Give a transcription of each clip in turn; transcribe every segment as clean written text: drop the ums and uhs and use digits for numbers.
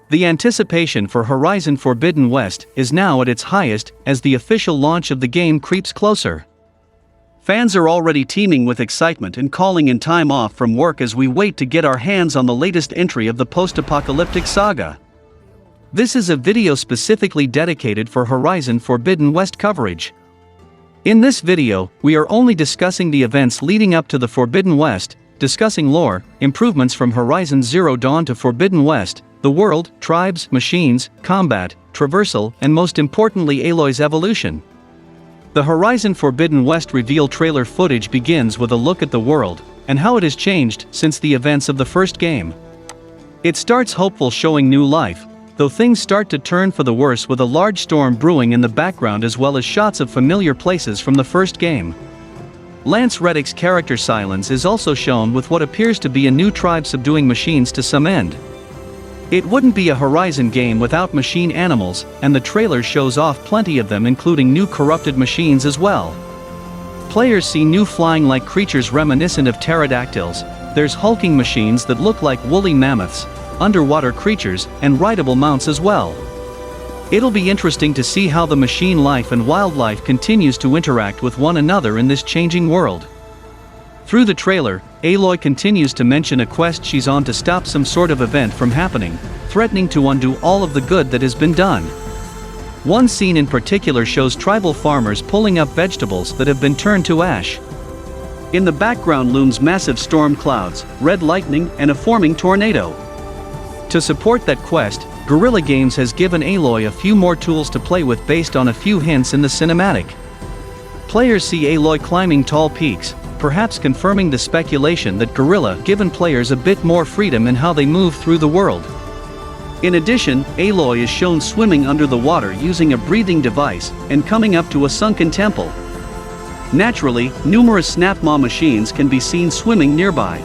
The anticipation for Horizon Forbidden West is now at its highest as the official launch of the game creeps closer. Fans are already teeming with excitement and calling in time off from work as we wait to get our hands on the latest entry of the post-apocalyptic saga. This is a video specifically dedicated for Horizon Forbidden West coverage. In this video, we are only discussing the events leading up to the Forbidden West, discussing lore, improvements from Horizon Zero Dawn to Forbidden West, the world, tribes, machines, combat, traversal, and most importantly Aloy's evolution. The Horizon Forbidden West reveal trailer footage begins with a look at the world, and how it has changed since the events of the first game. It starts hopeful, showing new life, though things start to turn for the worse with a large storm brewing in the background as well as shots of familiar places from the first game. Lance Reddick's character Silence is also shown with what appears to be a new tribe subduing machines to some end. It wouldn't be a Horizon game without machine animals, and the trailer shows off plenty of them, including new corrupted machines as well. Players see new flying-like creatures reminiscent of pterodactyls. There's hulking machines that look like woolly mammoths, underwater creatures, and rideable mounts as well. It'll be interesting to see how the machine life and wildlife continues to interact with one another in this changing world. Through the trailer, Aloy continues to mention a quest she's on to stop some sort of event from happening, threatening to undo all of the good that has been done. One scene in particular shows tribal farmers pulling up vegetables that have been turned to ash. In the background looms massive storm clouds, red lightning, and a forming tornado. To support that quest, Guerrilla Games has given Aloy a few more tools to play with based on a few hints in the cinematic. Players see Aloy climbing tall peaks, perhaps confirming the speculation that Guerrilla given players a bit more freedom in how they move through the world. In addition, Aloy is shown swimming under the water using a breathing device, and coming up to a sunken temple. Naturally, numerous Snapmaw machines can be seen swimming nearby.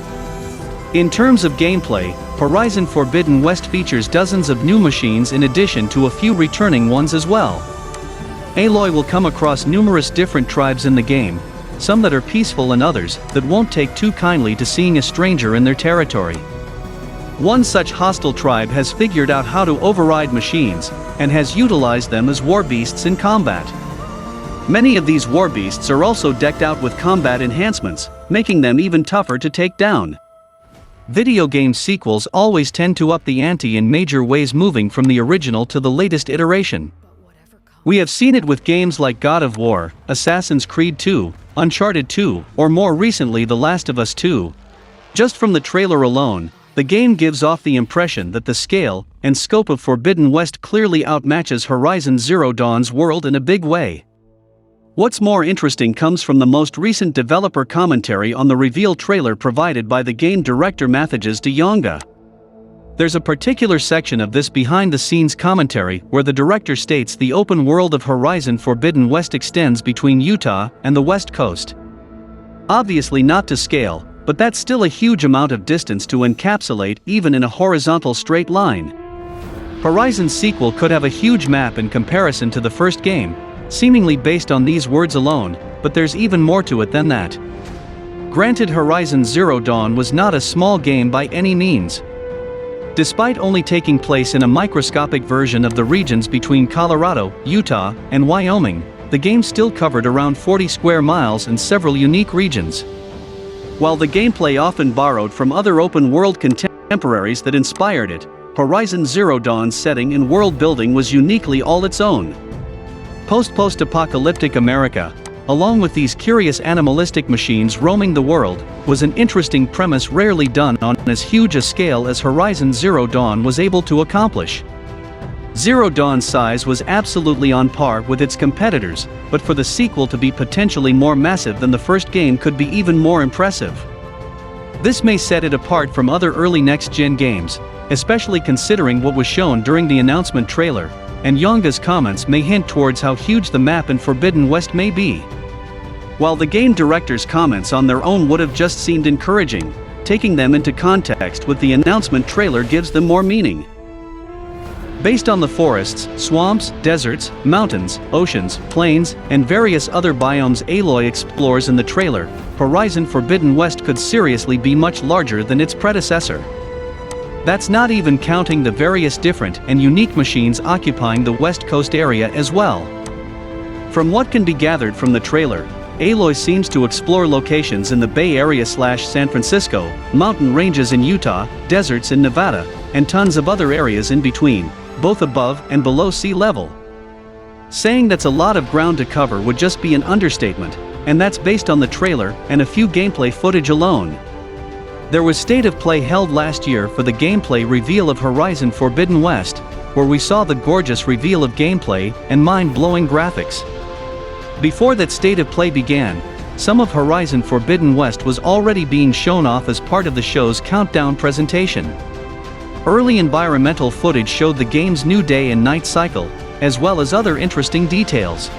In terms of gameplay, Horizon Forbidden West features dozens of new machines in addition to a few returning ones as well. Aloy will come across numerous different tribes in the game, some that are peaceful and others that won't take too kindly to seeing a stranger in their territory. One such hostile tribe has figured out how to override machines, and has utilized them as war beasts in combat. Many of these war beasts are also decked out with combat enhancements, making them even tougher to take down. Video game sequels always tend to up the ante in major ways, moving from the original to the latest iteration. We have seen it with games like God of War, Assassin's Creed 2, Uncharted 2, or more recently The Last of Us 2. Just from the trailer alone, the game gives off the impression that the scale and scope of Forbidden West clearly outmatches Horizon Zero Dawn's world in a big way. What's more interesting comes from the most recent developer commentary on the reveal trailer provided by the game director Mathages de Jonge. There's a particular section of this behind-the-scenes commentary where the director states the open world of Horizon Forbidden West extends between Utah and the West Coast. Obviously not to scale, but that's still a huge amount of distance to encapsulate even in a horizontal straight line. Horizon's sequel could have a huge map in comparison to the first game, seemingly based on these words alone, but there's even more to it than that. Granted, Horizon Zero Dawn was not a small game by any means. Despite only taking place in a microscopic version of the regions between Colorado, Utah, and Wyoming, the game still covered around 40 square miles and several unique regions. While the gameplay often borrowed from other open-world contemporaries that inspired it, Horizon Zero Dawn's setting and world building was uniquely all its own. Post-apocalyptic America, along with these curious animalistic machines roaming the world, was an interesting premise rarely done on as huge a scale as Horizon Zero Dawn was able to accomplish. Zero Dawn's size was absolutely on par with its competitors, but for the sequel to be potentially more massive than the first game could be even more impressive. This may set it apart from other early next-gen games, especially considering what was shown during the announcement trailer, and Jonge's comments may hint towards how huge the map in Forbidden West may be. While the game director's comments on their own would have just seemed encouraging, taking them into context with the announcement trailer gives them more meaning. Based on the forests, swamps, deserts, mountains, oceans, plains, and various other biomes Aloy explores in the trailer, Horizon Forbidden West could seriously be much larger than its predecessor. That's not even counting the various different and unique machines occupying the West Coast area as well. From what can be gathered from the trailer, Aloy seems to explore locations in the Bay Area/San Francisco, mountain ranges in Utah, deserts in Nevada, and tons of other areas in between, both above and below sea level. Saying that's a lot of ground to cover would just be an understatement, and that's based on the trailer and a few gameplay footage alone. There was State of Play held last year for the gameplay reveal of Horizon Forbidden West, where we saw the gorgeous reveal of gameplay and mind-blowing graphics. Before that State of Play began, some of Horizon Forbidden West was already being shown off as part of the show's countdown presentation. Early environmental footage showed the game's new day and night cycle, as well as other interesting details.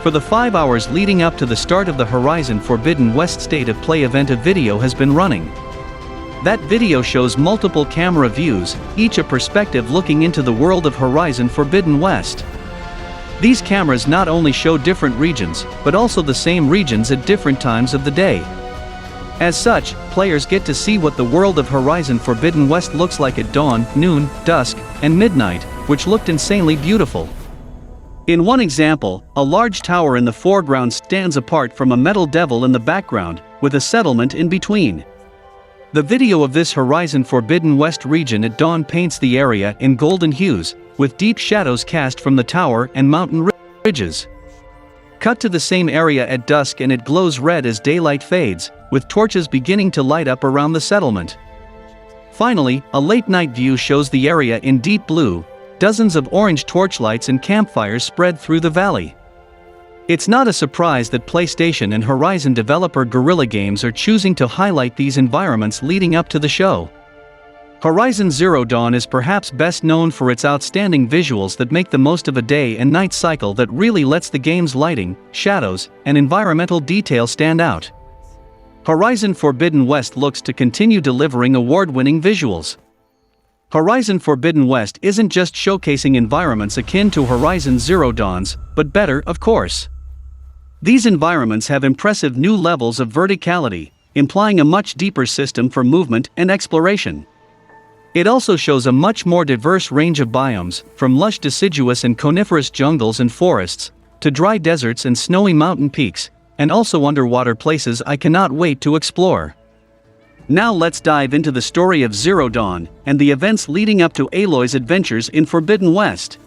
For the 5 hours leading up to the start of the Horizon Forbidden West State of Play event, a video has been running. That video shows multiple camera views, each a perspective looking into the world of Horizon Forbidden West. These cameras not only show different regions, but also the same regions at different times of the day. As such, players get to see what the world of Horizon Forbidden West looks like at dawn, noon, dusk, and midnight, which looked insanely beautiful. In one example, a large tower in the foreground stands apart from a metal devil in the background, with a settlement in between. The video of this Horizon Forbidden West region at dawn paints the area in golden hues, with deep shadows cast from the tower and mountain ridges. Cut to the same area at dusk and it glows red as daylight fades, with torches beginning to light up around the settlement. Finally, a late-night view shows the area in deep blue, dozens of orange torchlights and campfires spread through the valley. It's not a surprise that PlayStation and Horizon developer Guerrilla Games are choosing to highlight these environments leading up to the show. Horizon Zero Dawn is perhaps best known for its outstanding visuals that make the most of a day and night cycle that really lets the game's lighting, shadows, and environmental detail stand out. Horizon Forbidden West looks to continue delivering award-winning visuals. Horizon Forbidden West isn't just showcasing environments akin to Horizon Zero Dawn's, but better, of course. These environments have impressive new levels of verticality, implying a much deeper system for movement and exploration. It also shows a much more diverse range of biomes, from lush deciduous and coniferous jungles and forests, to dry deserts and snowy mountain peaks, and also underwater places I cannot wait to explore. Now let's dive into the story of Zero Dawn, and the events leading up to Aloy's adventures in Forbidden West.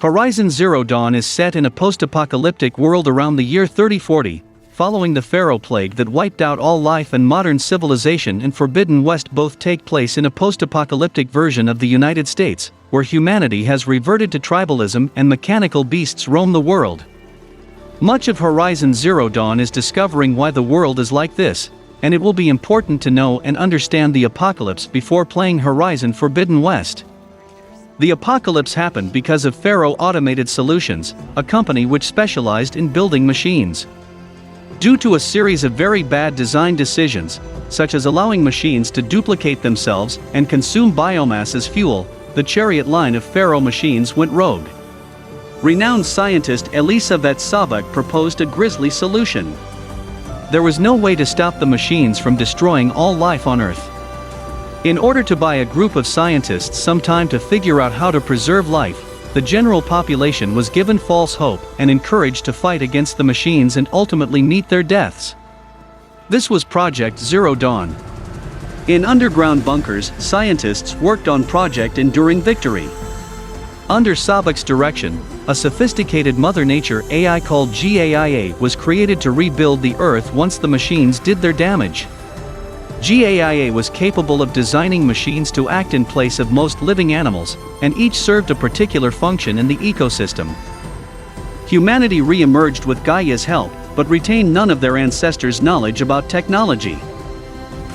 Horizon Zero Dawn is set in a post-apocalyptic world around the year 3040, following the Pharaoh plague that wiped out all life, and modern civilization and Forbidden West both take place in a post-apocalyptic version of the United States, where humanity has reverted to tribalism and mechanical beasts roam the world. Much of Horizon Zero Dawn is discovering why the world is like this, and it will be important to know and understand the apocalypse before playing Horizon Forbidden West. The apocalypse happened because of Pharaoh Automated Solutions, a company which specialized in building machines. Due to a series of very bad design decisions, such as allowing machines to duplicate themselves and consume biomass as fuel, the chariot line of Pharaoh machines went rogue. Renowned scientist Elisabeth Saavik proposed a grisly solution. There was no way to stop the machines from destroying all life on Earth. In order to buy a group of scientists some time to figure out how to preserve life, the general population was given false hope and encouraged to fight against the machines and ultimately meet their deaths. This was Project Zero Dawn. In underground bunkers, scientists worked on Project Enduring Victory. Under Saavik's direction, a sophisticated Mother Nature AI called GAIA was created to rebuild the Earth once the machines did their damage. GAIA was capable of designing machines to act in place of most living animals, and each served a particular function in the ecosystem. Humanity re-emerged with Gaia's help, but retained none of their ancestors' knowledge about technology.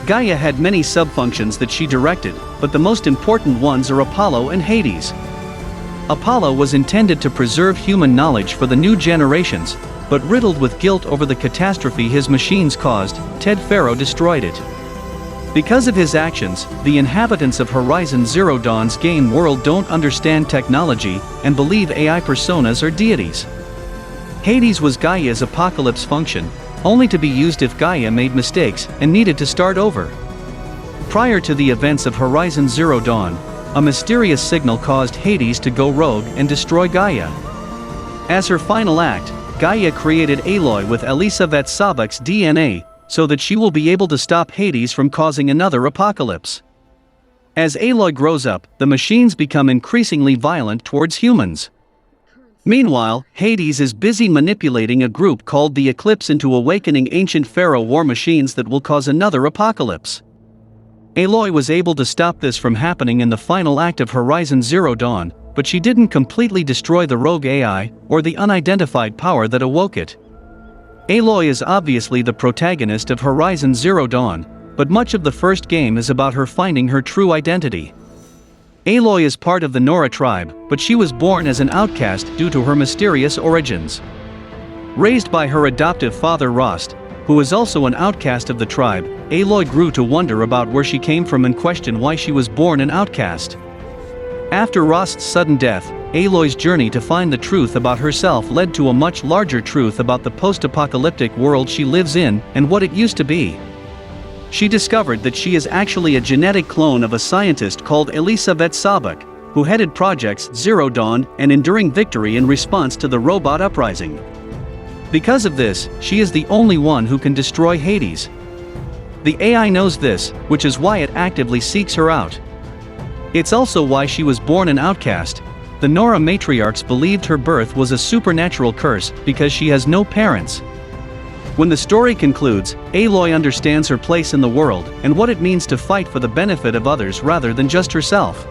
Gaia had many sub-functions that she directed, but the most important ones are Apollo and Hades. Apollo was intended to preserve human knowledge for the new generations, but riddled with guilt over the catastrophe his machines caused, Ted Pharaoh destroyed it. Because of his actions, the inhabitants of Horizon Zero Dawn's game world don't understand technology and believe AI personas are deities. Hades was Gaia's apocalypse function, only to be used if Gaia made mistakes and needed to start over. Prior to the events of Horizon Zero Dawn, a mysterious signal caused Hades to go rogue and destroy Gaia. As her final act, Gaia created Aloy with Elizabeth Sabek's DNA, so that she will be able to stop Hades from causing another apocalypse. As Aloy grows up, the machines become increasingly violent towards humans. Meanwhile, Hades is busy manipulating a group called the Eclipse into awakening ancient pharaoh war machines that will cause another apocalypse. Aloy was able to stop this from happening in the final act of Horizon Zero Dawn, but she didn't completely destroy the rogue AI, or the unidentified power that awoke it. Aloy is obviously the protagonist of Horizon Zero Dawn, but much of the first game is about her finding her true identity. Aloy is part of the Nora tribe, but she was born as an outcast due to her mysterious origins. Raised by her adoptive father Rost, who is also an outcast of the tribe, Aloy grew to wonder about where she came from and question why she was born an outcast. After Rost's sudden death, Aloy's journey to find the truth about herself led to a much larger truth about the post-apocalyptic world she lives in and what it used to be. She discovered that she is actually a genetic clone of a scientist called Elizabeth Sabek, who headed projects Zero Dawn and Enduring Victory in response to the robot uprising. Because of this, she is the only one who can destroy Hades. The AI knows this, which is why it actively seeks her out. It's also why she was born an outcast. The Nora matriarchs believed her birth was a supernatural curse because she has no parents. When the story concludes, Aloy understands her place in the world and what it means to fight for the benefit of others rather than just herself.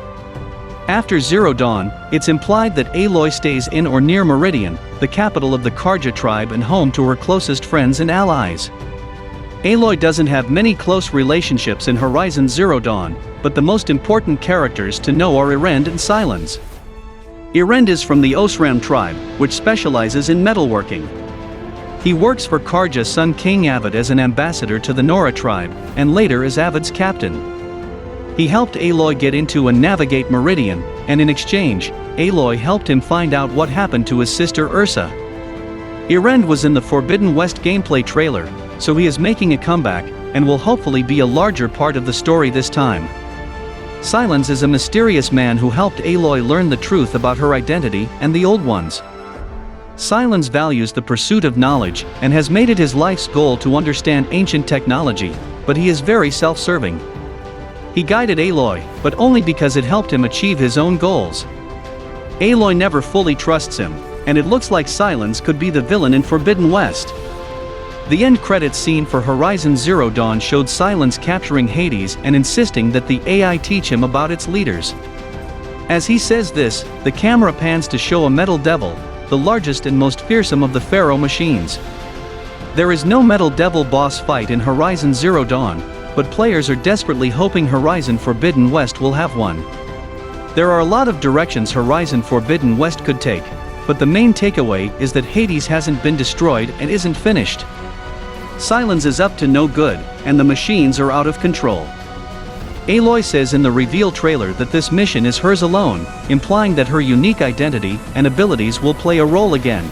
After Zero Dawn, it's implied that Aloy stays in or near Meridian, the capital of the Karja tribe and home to her closest friends and allies. Aloy doesn't have many close relationships in Horizon Zero Dawn, but the most important characters to know are Erend and Silence. Erend is from the Osram tribe, which specializes in metalworking. He works for Karja's son King Avid as an ambassador to the Nora tribe, and later as Avid's captain. He helped Aloy get into and navigate Meridian, and in exchange, Aloy helped him find out what happened to his sister Ursa. Erend was in the Forbidden West gameplay trailer, so he is making a comeback, and will hopefully be a larger part of the story this time. Silence is a mysterious man who helped Aloy learn the truth about her identity and the Old Ones. Silence values the pursuit of knowledge and has made it his life's goal to understand ancient technology, but he is very self-serving. He guided Aloy, but only because it helped him achieve his own goals. Aloy never fully trusts him, and it looks like Silence could be the villain in Forbidden West. The end credits scene for Horizon Zero Dawn showed Silence capturing Hades and insisting that the AI teach him about its leaders. As he says this, the camera pans to show a metal devil, the largest and most fearsome of the Pharaoh machines. There is no Metal Devil boss fight in Horizon Zero Dawn, but players are desperately hoping Horizon Forbidden West will have one. There are a lot of directions Horizon Forbidden West could take, but the main takeaway is that Hades hasn't been destroyed and isn't finished. Silence is up to no good, and the machines are out of control. Aloy says in the reveal trailer that this mission is hers alone, implying that her unique identity and abilities will play a role again.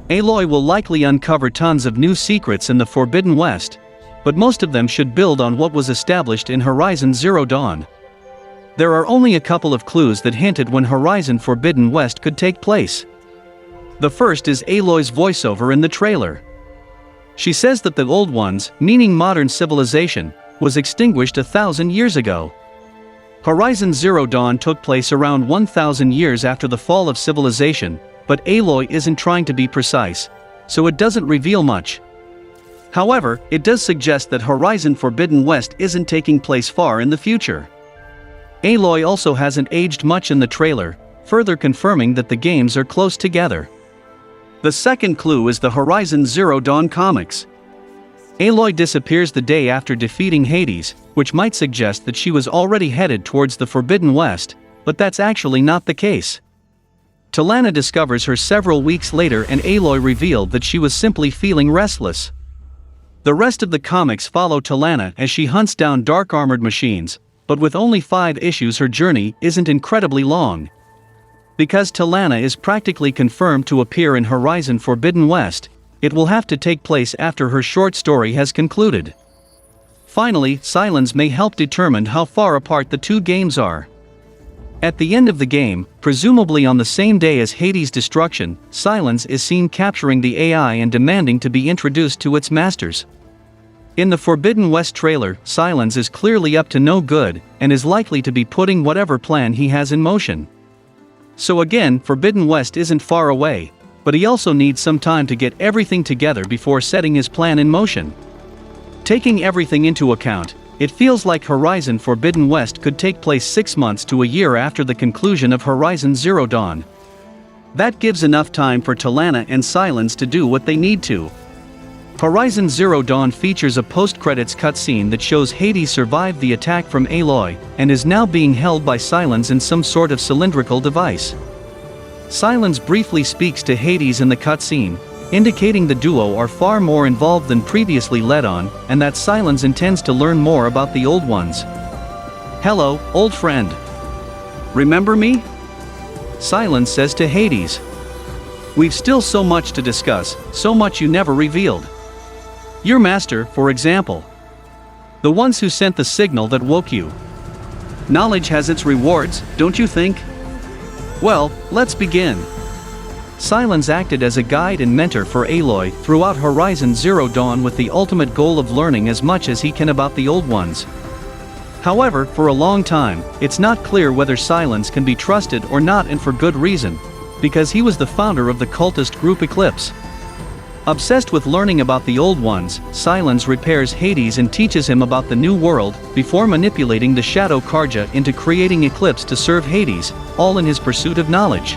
Aloy will likely uncover tons of new secrets in the Forbidden West, but most of them should build on what was established in Horizon Zero Dawn. There are only a couple of clues that hinted when Horizon Forbidden West could take place. The first is Aloy's voiceover in the trailer. She says that the Old Ones, meaning modern civilization, was extinguished 1,000 years ago. Horizon Zero Dawn took place around 1,000 years after the fall of civilization, but Aloy isn't trying to be precise, so it doesn't reveal much. However, it does suggest that Horizon Forbidden West isn't taking place far in the future. Aloy also hasn't aged much in the trailer, further confirming that the games are close together. The second clue is the Horizon Zero Dawn comics. Aloy disappears the day after defeating Hades, which might suggest that she was already headed towards the Forbidden West, but that's actually not the case. Talana discovers her several weeks later and Aloy revealed that she was simply feeling restless. The rest of the comics follow Talana as she hunts down dark-armored machines, but with only 5 issues her journey isn't incredibly long. Because Talana is practically confirmed to appear in Horizon Forbidden West, it will have to take place after her short story has concluded. Finally, Silence may help determine how far apart the two games are. At the end of the game, presumably on the same day as Hades' destruction, Silence is seen capturing the AI and demanding to be introduced to its masters. In the Forbidden West trailer, Silence is clearly up to no good, and is likely to be putting whatever plan he has in motion. So again, Forbidden West isn't far away, but he also needs some time to get everything together before setting his plan in motion. Taking everything into account, it feels like Horizon Forbidden West could take place 6 months to a year after the conclusion of Horizon Zero Dawn. That gives enough time for Talana and Silence to do what they need to. Horizon Zero Dawn features a post-credits cutscene that shows Hades survived the attack from Aloy, and is now being held by Silence in some sort of cylindrical device. Silence briefly speaks to Hades in the cutscene, indicating the duo are far more involved than previously led on, and that Silence intends to learn more about the old ones. "Hello, old friend. Remember me?" Silence says to Hades. "We've still so much to discuss, so much you never revealed. Your master, for example. The ones who sent the signal that woke you. Knowledge has its rewards, don't you think? Well, let's begin." Silence acted as a guide and mentor for Aloy throughout Horizon Zero Dawn with the ultimate goal of learning as much as he can about the old ones. However, for a long time, it's not clear whether Silence can be trusted or not, and for good reason, because he was the founder of the cultist group Eclipse. Obsessed with learning about the old ones, Silence repairs Hades and teaches him about the new world, before manipulating the Shadow Karja into creating Eclipse to serve Hades, all in his pursuit of knowledge.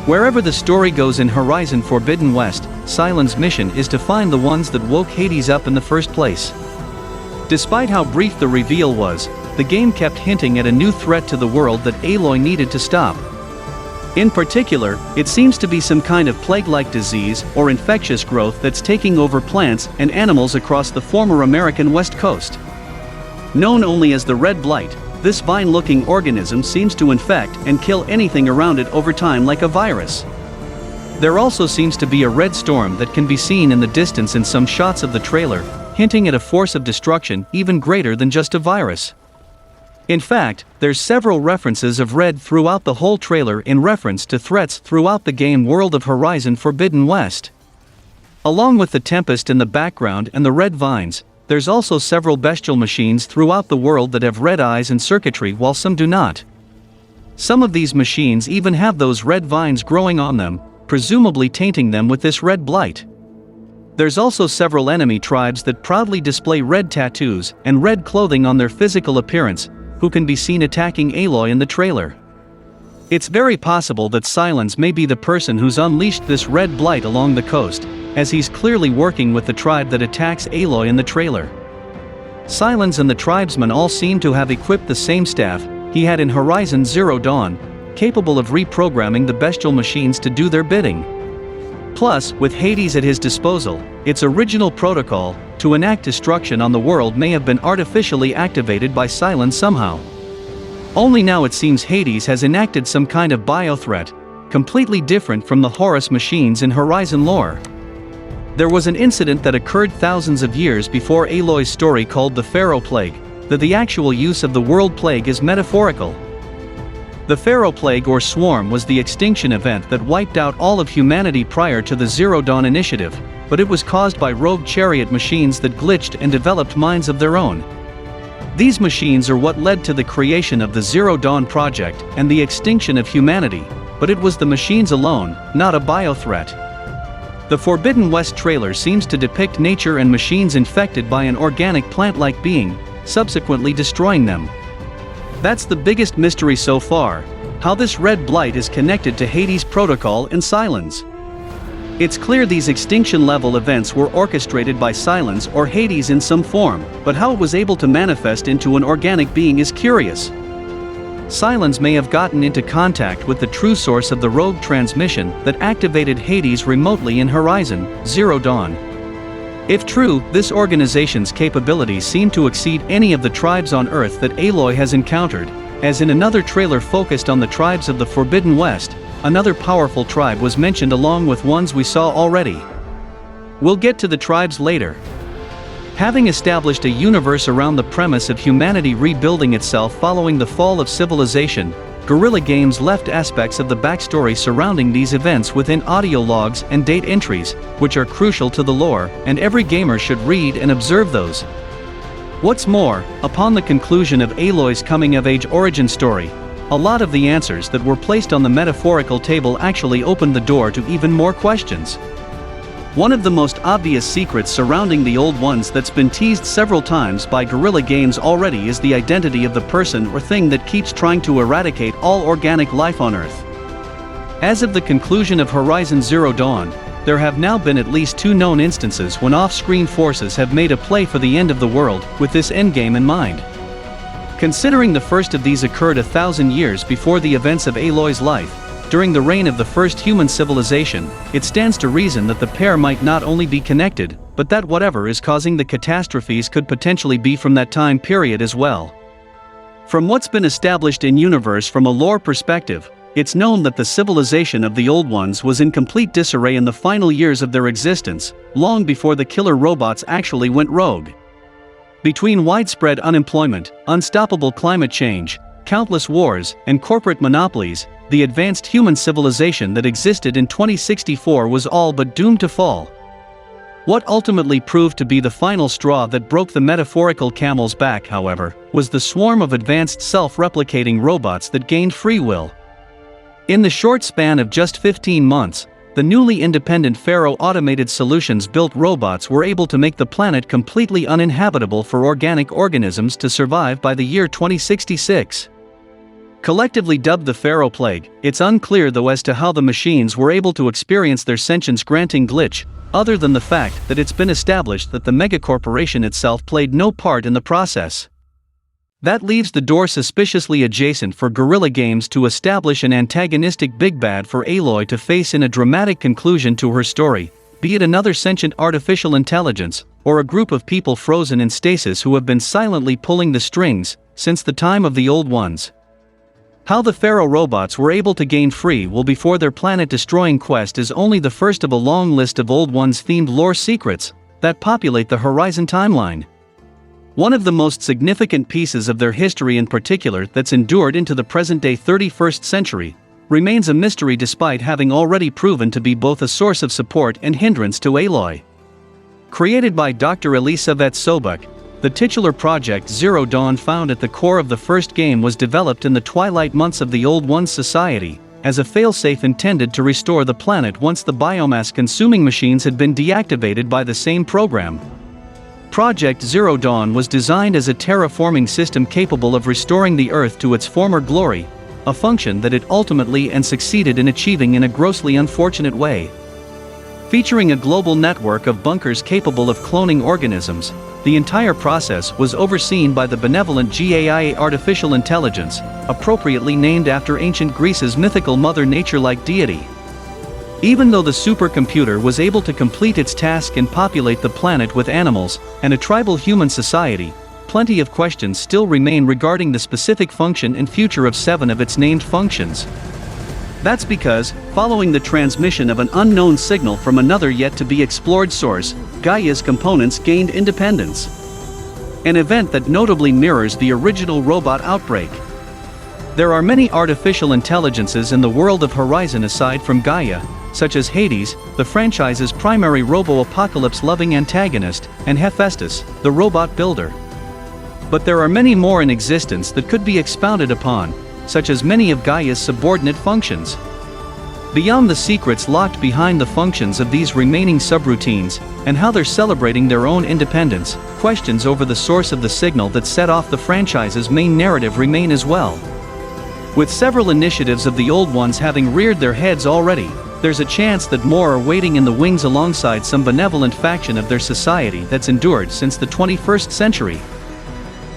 Wherever the story goes in Horizon Forbidden West, Silence's mission is to find the ones that woke Hades up in the first place. Despite how brief the reveal was, the game kept hinting at a new threat to the world that Aloy needed to stop. In particular, it seems to be some kind of plague-like disease or infectious growth that's taking over plants and animals across the former American West Coast. Known only as the Red Blight, this vine-looking organism seems to infect and kill anything around it over time like a virus. There also seems to be a red storm that can be seen in the distance in some shots of the trailer, hinting at a force of destruction even greater than just a virus. In fact, there's several references of red throughout the whole trailer in reference to threats throughout the game world of Horizon Forbidden West. Along with the Tempest in the background and the red vines, there's also several bestial machines throughout the world that have red eyes and circuitry while some do not. Some of these machines even have those red vines growing on them, presumably tainting them with this red blight. There's also several enemy tribes that proudly display red tattoos and red clothing on their physical appearance, who can be seen attacking Aloy in the trailer. It's very possible that Silence may be the person who's unleashed this red blight along the coast, as he's clearly working with the tribe that attacks Aloy in the trailer. Silence and the tribesmen all seem to have equipped the same staff he had in Horizon Zero Dawn, capable of reprogramming the bestial machines to do their bidding. Plus, with Hades at his disposal, its original protocol to enact destruction on the world may have been artificially activated by Silence somehow. Only now it seems Hades has enacted some kind of bio-threat, completely different from the Horus machines in Horizon lore. There was an incident that occurred thousands of years before Aloy's story called the Pharaoh Plague, that the actual use of the World Plague is metaphorical. The Pharaoh Plague or Swarm was the extinction event that wiped out all of humanity prior to the Zero Dawn initiative, but it was caused by rogue chariot machines that glitched and developed minds of their own. These machines are what led to the creation of the Zero Dawn project and the extinction of humanity, but it was the machines alone, not a bio-threat. The Forbidden West trailer seems to depict nature and machines infected by an organic plant-like being, subsequently destroying them. That's the biggest mystery so far, how this red blight is connected to Hades' protocol and Silence. It's clear these extinction-level events were orchestrated by Silence or Hades in some form, but how it was able to manifest into an organic being is curious. Silence may have gotten into contact with the true source of the rogue transmission that activated Hades remotely in Horizon Zero Dawn. If true, this organization's capabilities seem to exceed any of the tribes on Earth that Aloy has encountered, as in another trailer focused on the tribes of the Forbidden West, another powerful tribe was mentioned along with ones we saw already. We'll get to the tribes later. Having established a universe around the premise of humanity rebuilding itself following the fall of civilization, Guerrilla Games left aspects of the backstory surrounding these events within audio logs and date entries, which are crucial to the lore, and every gamer should read and observe those. What's more, upon the conclusion of Aloy's coming-of-age origin story, a lot of the answers that were placed on the metaphorical table actually opened the door to even more questions. One of the most obvious secrets surrounding the Old Ones that's been teased several times by Guerrilla Games already is the identity of the person or thing that keeps trying to eradicate all organic life on Earth. As of the conclusion of Horizon Zero Dawn, there have now been at least 2 known instances when off-screen forces have made a play for the end of the world, with this endgame in mind. Considering the first of these occurred 1,000 years before the events of Aloy's life, during the reign of the first human civilization, it stands to reason that the pair might not only be connected, but that whatever is causing the catastrophes could potentially be from that time period as well. From what's been established in universe from a lore perspective, it's known that the civilization of the Old Ones was in complete disarray in the final years of their existence, long before the killer robots actually went rogue. Between widespread unemployment, unstoppable climate change, countless wars, and corporate monopolies, the advanced human civilization that existed in 2064 was all but doomed to fall. What ultimately proved to be the final straw that broke the metaphorical camel's back, however, was the swarm of advanced self-replicating robots that gained free will. In the short span of just 15 months, the newly independent Faro Automated Solutions built robots were able to make the planet completely uninhabitable for organic organisms to survive by the year 2066. Collectively dubbed the Faro Plague, it's unclear though as to how the machines were able to experience their sentience-granting glitch, other than the fact that it's been established that the megacorporation itself played no part in the process. That leaves the door suspiciously adjacent for Guerrilla Games to establish an antagonistic big bad for Aloy to face in a dramatic conclusion to her story, be it another sentient artificial intelligence, or a group of people frozen in stasis who have been silently pulling the strings since the time of the Old Ones. How the Faro robots were able to gain free will before their planet-destroying quest is only the first of a long list of Old Ones-themed lore secrets that populate the Horizon timeline. One of the most significant pieces of their history in particular that's endured into the present-day 31st century remains a mystery despite having already proven to be both a source of support and hindrance to Aloy. Created by Dr. Elisabeth Sobek, the titular Project Zero Dawn found at the core of the first game was developed in the twilight months of the Old Ones society, as a failsafe intended to restore the planet once the biomass-consuming machines had been deactivated by the same program. Project Zero Dawn was designed as a terraforming system capable of restoring the Earth to its former glory, a function that it ultimately and succeeded in achieving in a grossly unfortunate way. Featuring a global network of bunkers capable of cloning organisms, the entire process was overseen by the benevolent GAIA artificial intelligence, appropriately named after ancient Greece's mythical Mother Nature-like deity. Even though the supercomputer was able to complete its task and populate the planet with animals and a tribal human society, plenty of questions still remain regarding the specific function and future of 7 of its named functions. That's because, following the transmission of an unknown signal from another yet-to-be-explored source, Gaia's components gained independence. An event that notably mirrors the original robot outbreak. There are many artificial intelligences in the world of Horizon aside from Gaia, such as Hades, the franchise's primary robo-apocalypse-loving antagonist, and Hephaestus, the robot builder. But there are many more in existence that could be expounded upon, such as many of Gaia's subordinate functions. Beyond the secrets locked behind the functions of these remaining subroutines, and how they're celebrating their own independence, questions over the source of the signal that set off the franchise's main narrative remain as well. With several initiatives of the Old Ones having reared their heads already, there's a chance that more are waiting in the wings alongside some benevolent faction of their society that's endured since the 21st century.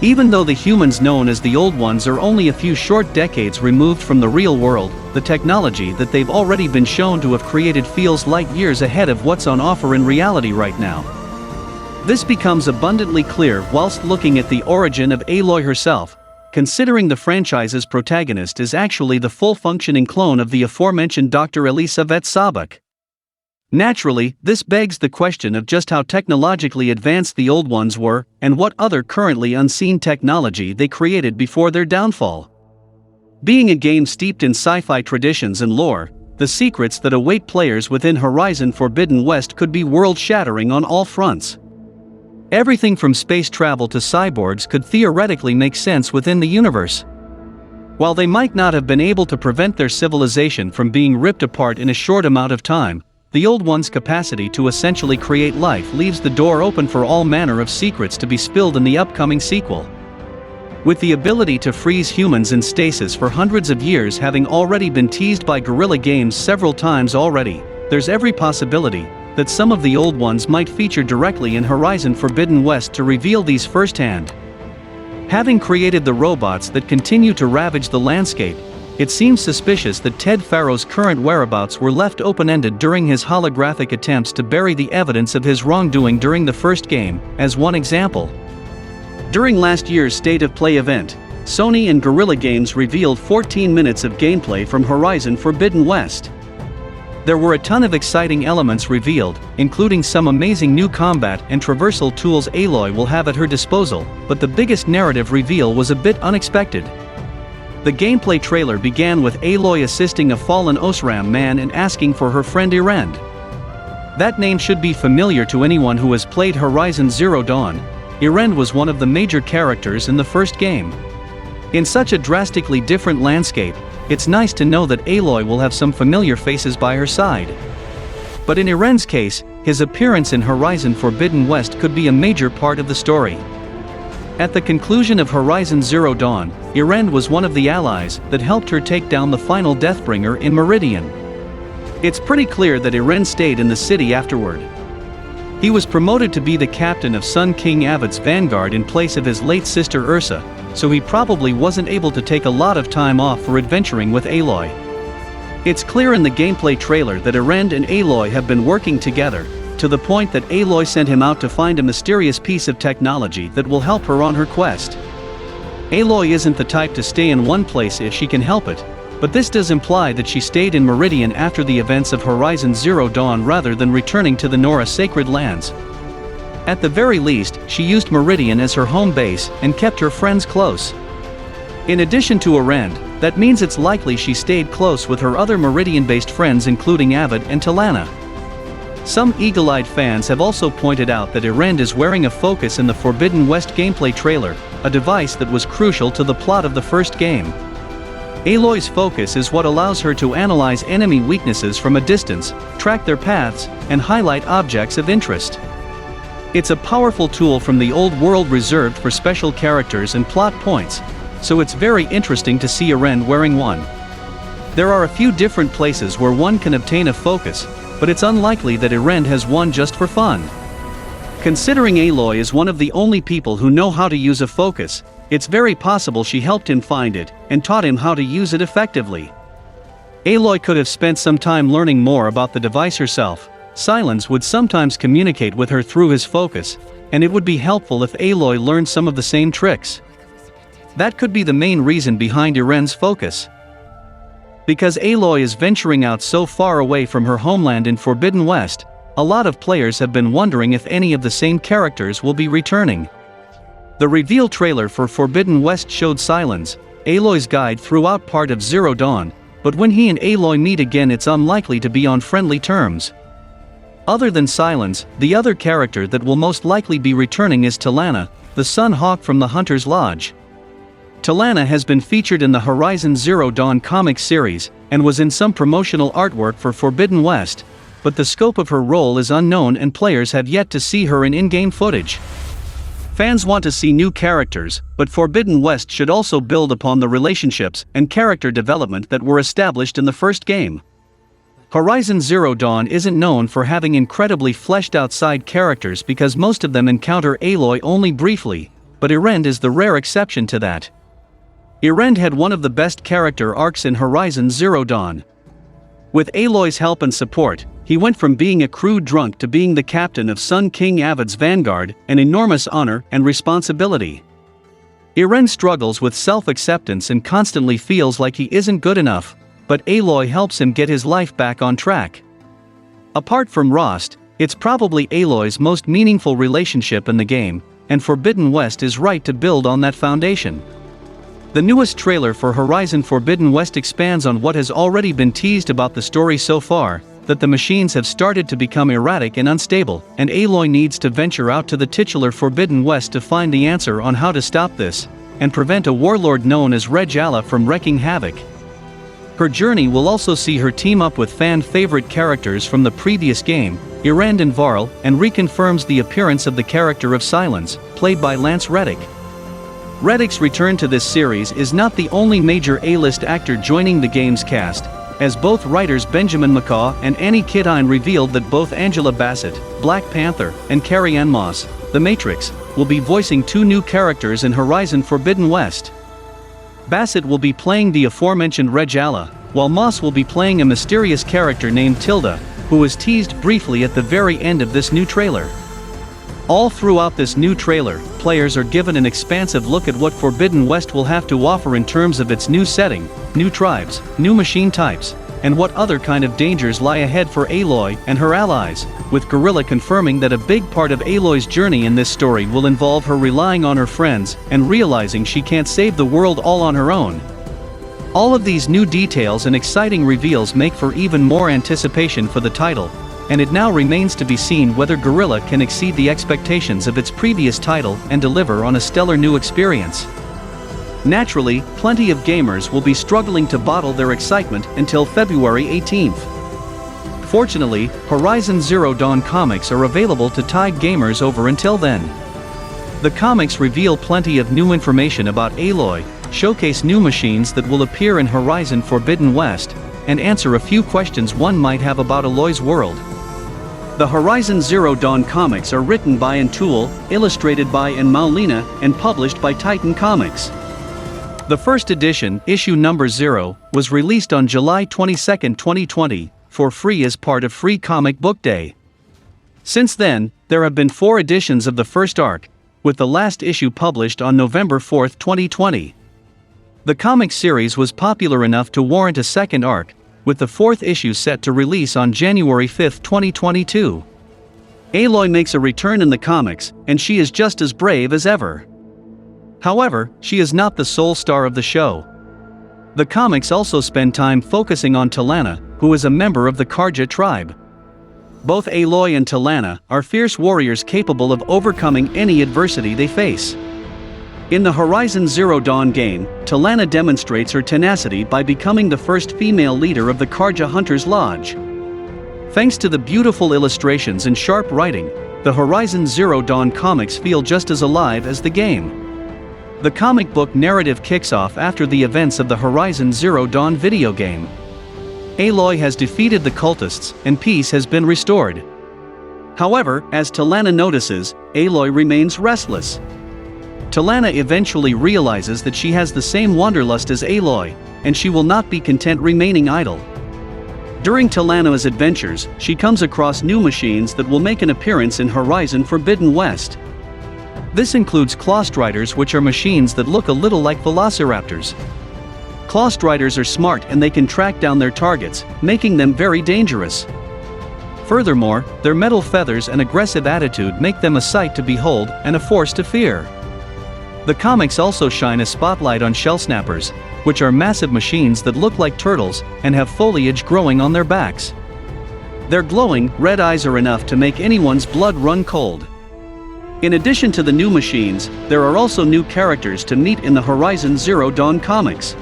Even though the humans known as the Old Ones are only a few short decades removed from the real world, the technology that they've already been shown to have created feels light years ahead of what's on offer in reality right now. This becomes abundantly clear whilst looking at the origin of Aloy herself, considering the franchise's protagonist is actually the full-functioning clone of the aforementioned Dr. Elisabeth Sobek. Naturally, this begs the question of just how technologically advanced the old ones were, and what other currently unseen technology they created before their downfall. Being a game steeped in sci-fi traditions and lore, the secrets that await players within Horizon Forbidden West could be world-shattering on all fronts. Everything from space travel to cyborgs could theoretically make sense within the universe. While they might not have been able to prevent their civilization from being ripped apart in a short amount of time, the old one's capacity to essentially create life leaves the door open for all manner of secrets to be spilled in the upcoming sequel. With the ability to freeze humans in stasis for hundreds of years having already been teased by Guerrilla Games several times already, there's every possibility that some of the old ones might feature directly in Horizon Forbidden West to reveal these firsthand. Having created the robots that continue to ravage the landscape, it seems suspicious that Ted Faro's current whereabouts were left open-ended during his holographic attempts to bury the evidence of his wrongdoing during the first game, as one example. During last year's State of Play event, Sony and Guerrilla Games revealed 14 minutes of gameplay from Horizon Forbidden West. There were a ton of exciting elements revealed, including some amazing new combat and traversal tools Aloy will have at her disposal, but the biggest narrative reveal was a bit unexpected. The gameplay trailer began with Aloy assisting a fallen Osram man and asking for her friend Erend. That name should be familiar to anyone who has played Horizon Zero Dawn. Erend was one of the major characters in the first game. In such a drastically different landscape, it's nice to know that Aloy will have some familiar faces by her side. But in Erend's case, his appearance in Horizon Forbidden West could be a major part of the story. At the conclusion of Horizon Zero Dawn, Erend was one of the allies that helped her take down the final Deathbringer in Meridian. It's pretty clear that Erend stayed in the city afterward. He was promoted to be the captain of Sun King Avid's vanguard in place of his late sister Ursa, so he probably wasn't able to take a lot of time off for adventuring with Aloy. It's clear in the gameplay trailer that Erend and Aloy have been working together, to the point that Aloy sent him out to find a mysterious piece of technology that will help her on her quest. Aloy isn't the type to stay in one place if she can help it, but this does imply that she stayed in Meridian after the events of Horizon Zero Dawn rather than returning to the Nora Sacred Lands. At the very least, she used Meridian as her home base and kept her friends close. In addition to Erend, that means it's likely she stayed close with her other Meridian-based friends including Avid and Talana. Some eagle-eyed fans have also pointed out that Erend is wearing a focus in the Forbidden West gameplay trailer, a device that was crucial to the plot of the first game. Aloy's focus is what allows her to analyze enemy weaknesses from a distance, track their paths, and highlight objects of interest. It's a powerful tool from the old world reserved for special characters and plot points, so it's very interesting to see Erend wearing one. There are a few different places where one can obtain a focus, but it's unlikely that Erend has one just for fun. Considering Aloy is one of the only people who know how to use a focus, it's very possible she helped him find it and taught him how to use it effectively. Aloy could have spent some time learning more about the device herself. Silence would sometimes communicate with her through his focus, and it would be helpful if Aloy learned some of the same tricks. That could be the main reason behind Erend's focus. Because Aloy is venturing out so far away from her homeland in Forbidden West, a lot of players have been wondering if any of the same characters will be returning. The reveal trailer for Forbidden West showed Silence, Aloy's guide throughout part of Zero Dawn, but when he and Aloy meet again it's unlikely to be on friendly terms. Other than Silence, the other character that will most likely be returning is Talana, the Sun Hawk from the Hunter's Lodge. Talana has been featured in the Horizon Zero Dawn comic series, and was in some promotional artwork for Forbidden West, but the scope of her role is unknown and players have yet to see her in in-game footage. Fans want to see new characters, but Forbidden West should also build upon the relationships and character development that were established in the first game. Horizon Zero Dawn isn't known for having incredibly fleshed-out side characters because most of them encounter Aloy only briefly, but Erend is the rare exception to that. Erend had one of the best character arcs in Horizon Zero Dawn. With Aloy's help and support, he went from being a crude drunk to being the captain of Sun King Avid's vanguard, an enormous honor and responsibility. Erend struggles with self-acceptance and constantly feels like he isn't good enough, but Aloy helps him get his life back on track. Apart from Rost, it's probably Aloy's most meaningful relationship in the game, and Forbidden West is right to build on that foundation. The newest trailer for Horizon Forbidden West expands on what has already been teased about the story so far, that the machines have started to become erratic and unstable, and Aloy needs to venture out to the titular Forbidden West to find the answer on how to stop this, and prevent a warlord known as Regala from wreaking havoc. Her journey will also see her team up with fan-favorite characters from the previous game, Erend and Varl, and reconfirms the appearance of the character of Silence, played by Lance Reddick. Reddick's return to this series is not the only major A-list actor joining the game's cast, as both writers Benjamin McCaw and Annie Kiddine revealed that both Angela Bassett, Black Panther, and Carrie-Anne Moss, The Matrix, will be voicing 2 new characters in Horizon Forbidden West. Bassett will be playing the aforementioned Regala, while Moss will be playing a mysterious character named Tilda, who was teased briefly at the very end of this new trailer. All throughout this new trailer, players are given an expansive look at what Forbidden West will have to offer in terms of its new setting, new tribes, new machine types, and what other kind of dangers lie ahead for Aloy and her allies, with Guerrilla confirming that a big part of Aloy's journey in this story will involve her relying on her friends and realizing she can't save the world all on her own. All of these new details and exciting reveals make for even more anticipation for the title, and it now remains to be seen whether Guerrilla can exceed the expectations of its previous title and deliver on a stellar new experience. Naturally, plenty of gamers will be struggling to bottle their excitement until February 18th. Fortunately, Horizon Zero Dawn comics are available to tide gamers over until then. The comics reveal plenty of new information about Aloy, showcase new machines that will appear in Horizon Forbidden West, and answer a few questions one might have about Aloy's world. The Horizon Zero Dawn comics are written by Tool, illustrated by Maulina, and published by Titan Comics. The first edition, issue number 0, was released on July 22, 2020, for free as part of Free Comic Book Day. Since then, there have been 4 editions of the first arc, with the last issue published on November 4, 2020. The comic series was popular enough to warrant a second arc, with the 4th issue set to release on January 5, 2022. Aloy makes a return in the comics, and she is just as brave as ever. However, she is not the sole star of the show. The comics also spend time focusing on Talana, who is a member of the Karja tribe. Both Aloy and Talana are fierce warriors capable of overcoming any adversity they face. In the Horizon Zero Dawn game, Talana demonstrates her tenacity by becoming the first female leader of the Karja Hunters Lodge. Thanks to the beautiful illustrations and sharp writing, the Horizon Zero Dawn comics feel just as alive as the game. The comic book narrative kicks off after the events of the Horizon Zero Dawn video game. Aloy has defeated the cultists, and peace has been restored. However, as Talana notices, Aloy remains restless. Talana eventually realizes that she has the same wanderlust as Aloy, and she will not be content remaining idle. During Talana's adventures, she comes across new machines that will make an appearance in Horizon Forbidden West. This includes Clawstriders, which are machines that look a little like velociraptors. Clawstriders are smart and they can track down their targets, making them very dangerous. Furthermore, their metal feathers and aggressive attitude make them a sight to behold and a force to fear. The comics also shine a spotlight on shell snappers, which are massive machines that look like turtles and have foliage growing on their backs. Their glowing, red eyes are enough to make anyone's blood run cold. In addition to the new machines, there are also new characters to meet in the Horizon Zero Dawn comics.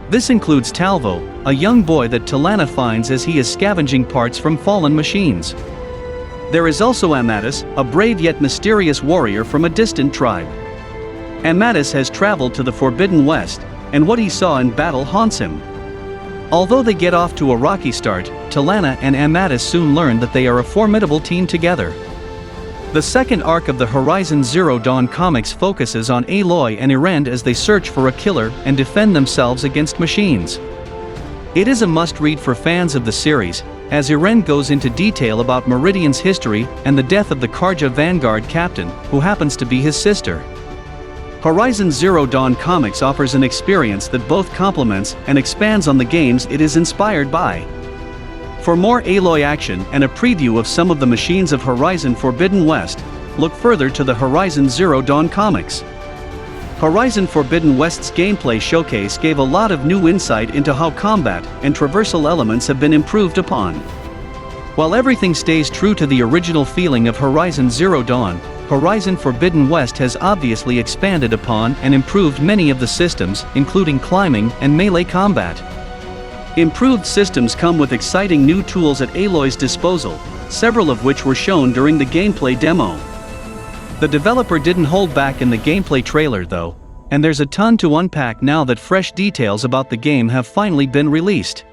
This includes Talvo, a young boy that Talana finds as he is scavenging parts from fallen machines. There is also Amatis, a brave yet mysterious warrior from a distant tribe. Amatis has traveled to the Forbidden West, and what he saw in battle haunts him. Although they get off to a rocky start, Talana and Amatis soon learn that they are a formidable team together. The second arc of the Horizon Zero Dawn comics focuses on Aloy and Erend as they search for a killer and defend themselves against machines. It is a must-read for fans of the series, as Erend goes into detail about Meridian's history and the death of the Karja Vanguard captain, who happens to be his sister. Horizon Zero Dawn comics offers an experience that both complements and expands on the games it is inspired by. For more Aloy action and a preview of some of the machines of Horizon Forbidden West, look further to the Horizon Zero Dawn comics. Horizon Forbidden West's gameplay showcase gave a lot of new insight into how combat and traversal elements have been improved upon. While everything stays true to the original feeling of Horizon Zero Dawn, Horizon Forbidden West has obviously expanded upon and improved many of the systems, including climbing and melee combat. Improved systems come with exciting new tools at Aloy's disposal, several of which were shown during the gameplay demo. The developer didn't hold back in the gameplay trailer though, and there's a ton to unpack now that fresh details about the game have finally been released.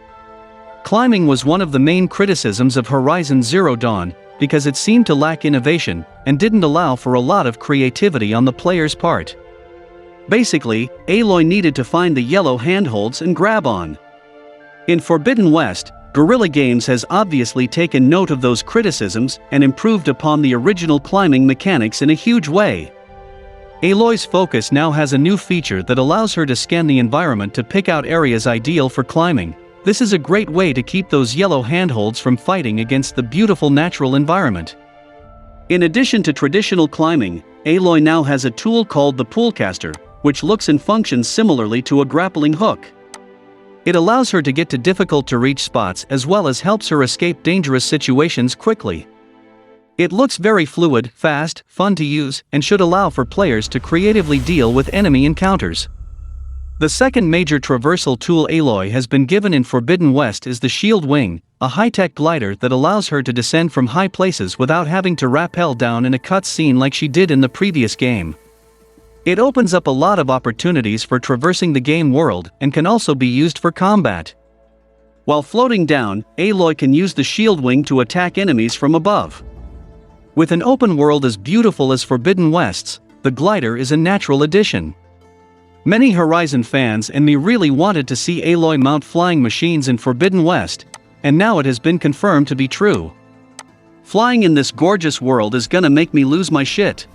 Climbing was one of the main criticisms of Horizon Zero Dawn, because it seemed to lack innovation, and didn't allow for a lot of creativity on the player's part. Basically, Aloy needed to find the yellow handholds and grab on. In Forbidden West, Guerrilla Games has obviously taken note of those criticisms and improved upon the original climbing mechanics in a huge way. Aloy's focus now has a new feature that allows her to scan the environment to pick out areas ideal for climbing. This is a great way to keep those yellow handholds from fighting against the beautiful natural environment. In addition to traditional climbing, Aloy now has a tool called the Poolcaster, which looks and functions similarly to a grappling hook. It allows her to get to difficult-to-reach spots as well as helps her escape dangerous situations quickly. It looks very fluid, fast, fun to use, and should allow for players to creatively deal with enemy encounters. The second major traversal tool Aloy has been given in Forbidden West is the Shield Wing, a high-tech glider that allows her to descend from high places without having to rappel down in a cutscene like she did in the previous game. It opens up a lot of opportunities for traversing the game world and can also be used for combat. While floating down, Aloy can use the Shield Wing to attack enemies from above. With an open world as beautiful as Forbidden West's, the glider is a natural addition. Many Horizon fans and me really wanted to see Aloy mount flying machines in Forbidden West, and now it has been confirmed to be true. Flying in this gorgeous world is gonna make me lose my shit.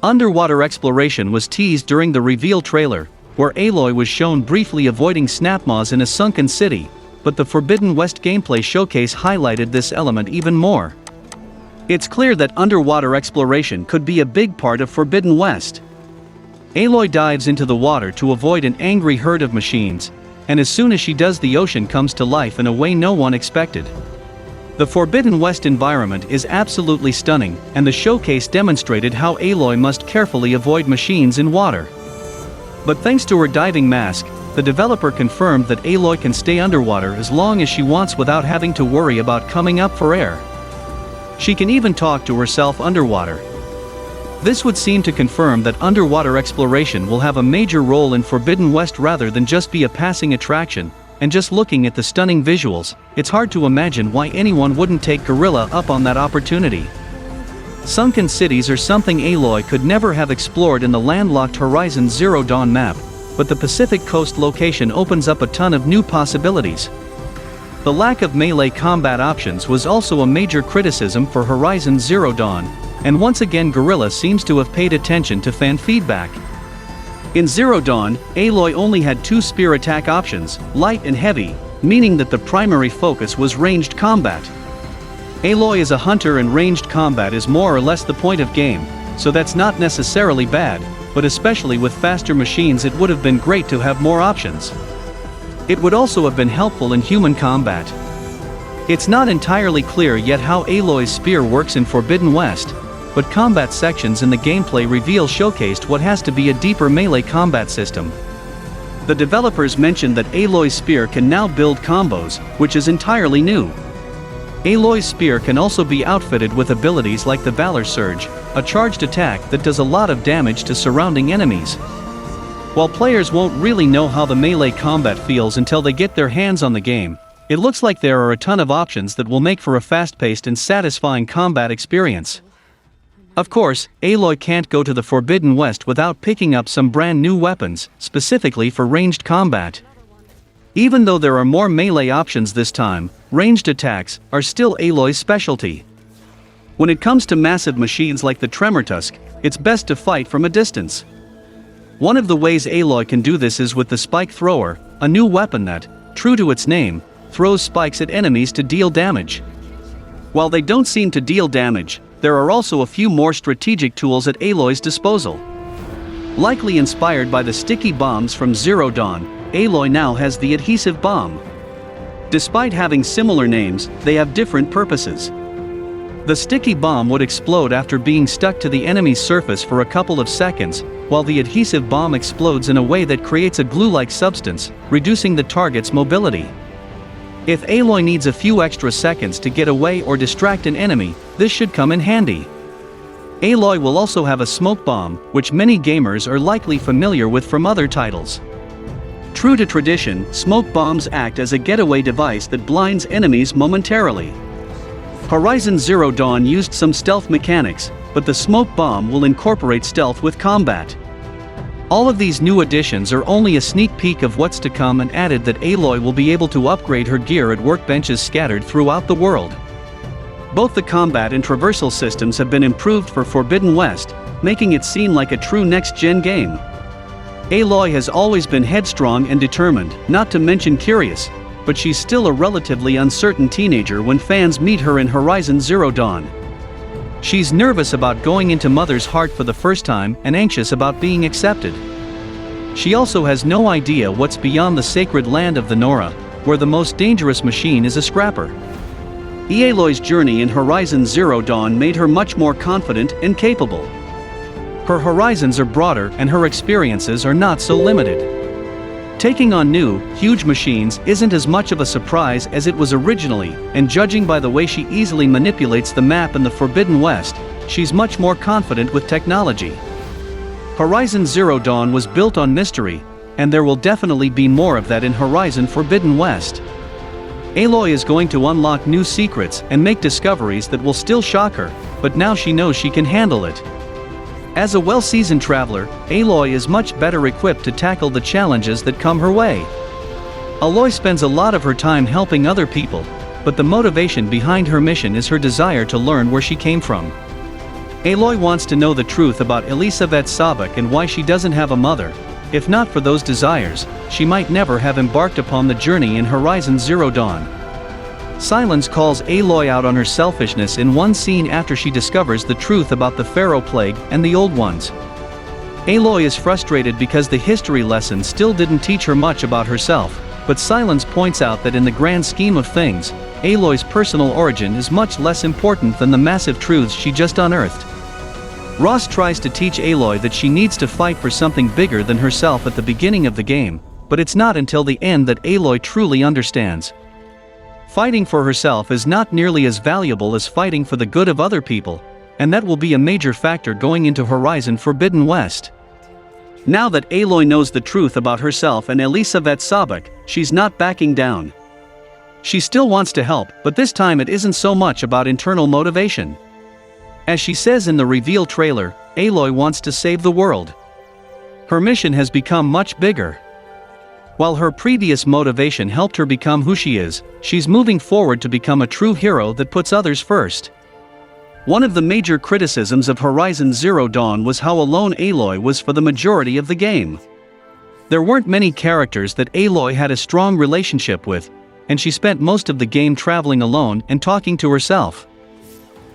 Underwater exploration was teased during the reveal trailer, where Aloy was shown briefly avoiding snapmaws in a sunken city, but the Forbidden West gameplay showcase highlighted this element even more. It's clear that underwater exploration could be a big part of Forbidden West. Aloy dives into the water to avoid an angry herd of machines, and as soon as she does, the ocean comes to life in a way no one expected. The Forbidden West environment is absolutely stunning, and the showcase demonstrated how Aloy must carefully avoid machines in water. But thanks to her diving mask, the developer confirmed that Aloy can stay underwater as long as she wants without having to worry about coming up for air. She can even talk to herself underwater. This would seem to confirm that underwater exploration will have a major role in Forbidden West rather than just be a passing attraction, and just looking at the stunning visuals, it's hard to imagine why anyone wouldn't take Guerrilla up on that opportunity. Sunken cities are something Aloy could never have explored in the landlocked Horizon Zero Dawn map, but the Pacific Coast location opens up a ton of new possibilities. The lack of melee combat options was also a major criticism for Horizon Zero Dawn, and once again Guerrilla seems to have paid attention to fan feedback. In Zero Dawn, Aloy only had two spear attack options, light and heavy, meaning that the primary focus was ranged combat. Aloy is a hunter and ranged combat is more or less the point of game, so that's not necessarily bad, but especially with faster machines it would have been great to have more options. It would also have been helpful in human combat. It's not entirely clear yet how Aloy's spear works in Forbidden West, but combat sections in the gameplay reveal showcased what has to be a deeper melee combat system. The developers mentioned that Aloy's spear can now build combos, which is entirely new. Aloy's spear can also be outfitted with abilities like the Valor Surge, a charged attack that does a lot of damage to surrounding enemies. While players won't really know how the melee combat feels until they get their hands on the game, it looks like there are a ton of options that will make for a fast-paced and satisfying combat experience. Of course, Aloy can't go to the Forbidden West without picking up some brand new weapons, specifically for ranged combat. Even though there are more melee options this time, ranged attacks are still Aloy's specialty. When it comes to massive machines like the Tremortusk, it's best to fight from a distance. One of the ways Aloy can do this is with the Spike Thrower, a new weapon that, true to its name, throws spikes at enemies to deal damage. While they don't seem to deal damage, there are also a few more strategic tools at Aloy's disposal. Likely inspired by the sticky bombs from Zero Dawn, Aloy now has the adhesive bomb. Despite having similar names, they have different purposes. The sticky bomb would explode after being stuck to the enemy's surface for a couple of seconds, while the adhesive bomb explodes in a way that creates a glue-like substance, reducing the target's mobility. If Aloy needs a few extra seconds to get away or distract an enemy, this should come in handy. Aloy will also have a smoke bomb, which many gamers are likely familiar with from other titles. True to tradition, smoke bombs act as a getaway device that blinds enemies momentarily. Horizon Zero Dawn used some stealth mechanics, but the smoke bomb will incorporate stealth with combat. All of these new additions are only a sneak peek of what's to come, and added that Aloy will be able to upgrade her gear at workbenches scattered throughout the world. Both the combat and traversal systems have been improved for Forbidden West, making it seem like a true next-gen game. Aloy has always been headstrong and determined, not to mention curious, but she's still a relatively uncertain teenager when fans meet her in Horizon Zero Dawn. She's nervous about going into Mother's heart for the first time and anxious about being accepted. She also has no idea what's beyond the sacred land of the Nora, where the most dangerous machine is a scrapper. Aloy's journey in Horizon Zero Dawn made her much more confident and capable. Her horizons are broader and her experiences are not so limited. Taking on new, huge machines isn't as much of a surprise as it was originally, and judging by the way she easily manipulates the map in the Forbidden West, she's much more confident with technology. Horizon Zero Dawn was built on mystery, and there will definitely be more of that in Horizon Forbidden West. Aloy is going to unlock new secrets and make discoveries that will still shock her, but now she knows she can handle it. As a well-seasoned traveler, Aloy is much better equipped to tackle the challenges that come her way. Aloy spends a lot of her time helping other people, but the motivation behind her mission is her desire to learn where she came from. Aloy wants to know the truth about Elisabeth Sabak and why she doesn't have a mother. If not for those desires, she might never have embarked upon the journey in Horizon Zero Dawn. Silence calls Aloy out on her selfishness in one scene after she discovers the truth about the Pharaoh Plague and the Old Ones. Aloy is frustrated because the history lesson still didn't teach her much about herself, but Silence points out that in the grand scheme of things, Aloy's personal origin is much less important than the massive truths she just unearthed. Ross tries to teach Aloy that she needs to fight for something bigger than herself at the beginning of the game, but it's not until the end that Aloy truly understands. Fighting for herself is not nearly as valuable as fighting for the good of other people, and that will be a major factor going into Horizon Forbidden West. Now that Aloy knows the truth about herself and Elisabeth Sabak, she's not backing down. She still wants to help, but this time it isn't so much about internal motivation. As she says in the reveal trailer, Aloy wants to save the world. Her mission has become much bigger. While her previous motivation helped her become who she is, she's moving forward to become a true hero that puts others first. One of the major criticisms of Horizon Zero Dawn was how alone Aloy was for the majority of the game. There weren't many characters that Aloy had a strong relationship with, and she spent most of the game traveling alone and talking to herself.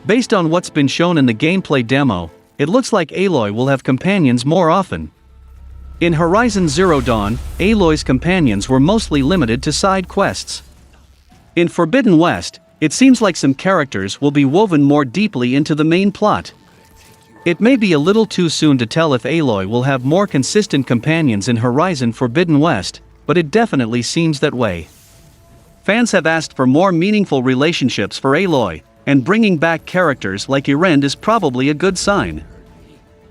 Based on what's been shown in the gameplay demo, it looks like Aloy will have companions more often. In Horizon Zero Dawn, Aloy's companions were mostly limited to side quests. In Forbidden West, it seems like some characters will be woven more deeply into the main plot. It may be a little too soon to tell if Aloy will have more consistent companions in Horizon Forbidden West, but it definitely seems that way. Fans have asked for more meaningful relationships for Aloy, and bringing back characters like Erend is probably a good sign.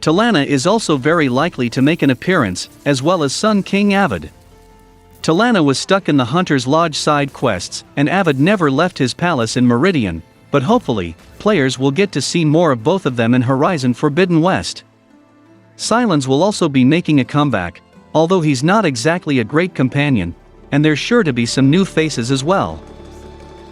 Talana is also very likely to make an appearance, as well as Sun King Avid. Talana was stuck in the Hunter's Lodge side quests, and Avid never left his palace in Meridian, but hopefully, players will get to see more of both of them in Horizon Forbidden West. Silence will also be making a comeback, although he's not exactly a great companion, and there's sure to be some new faces as well.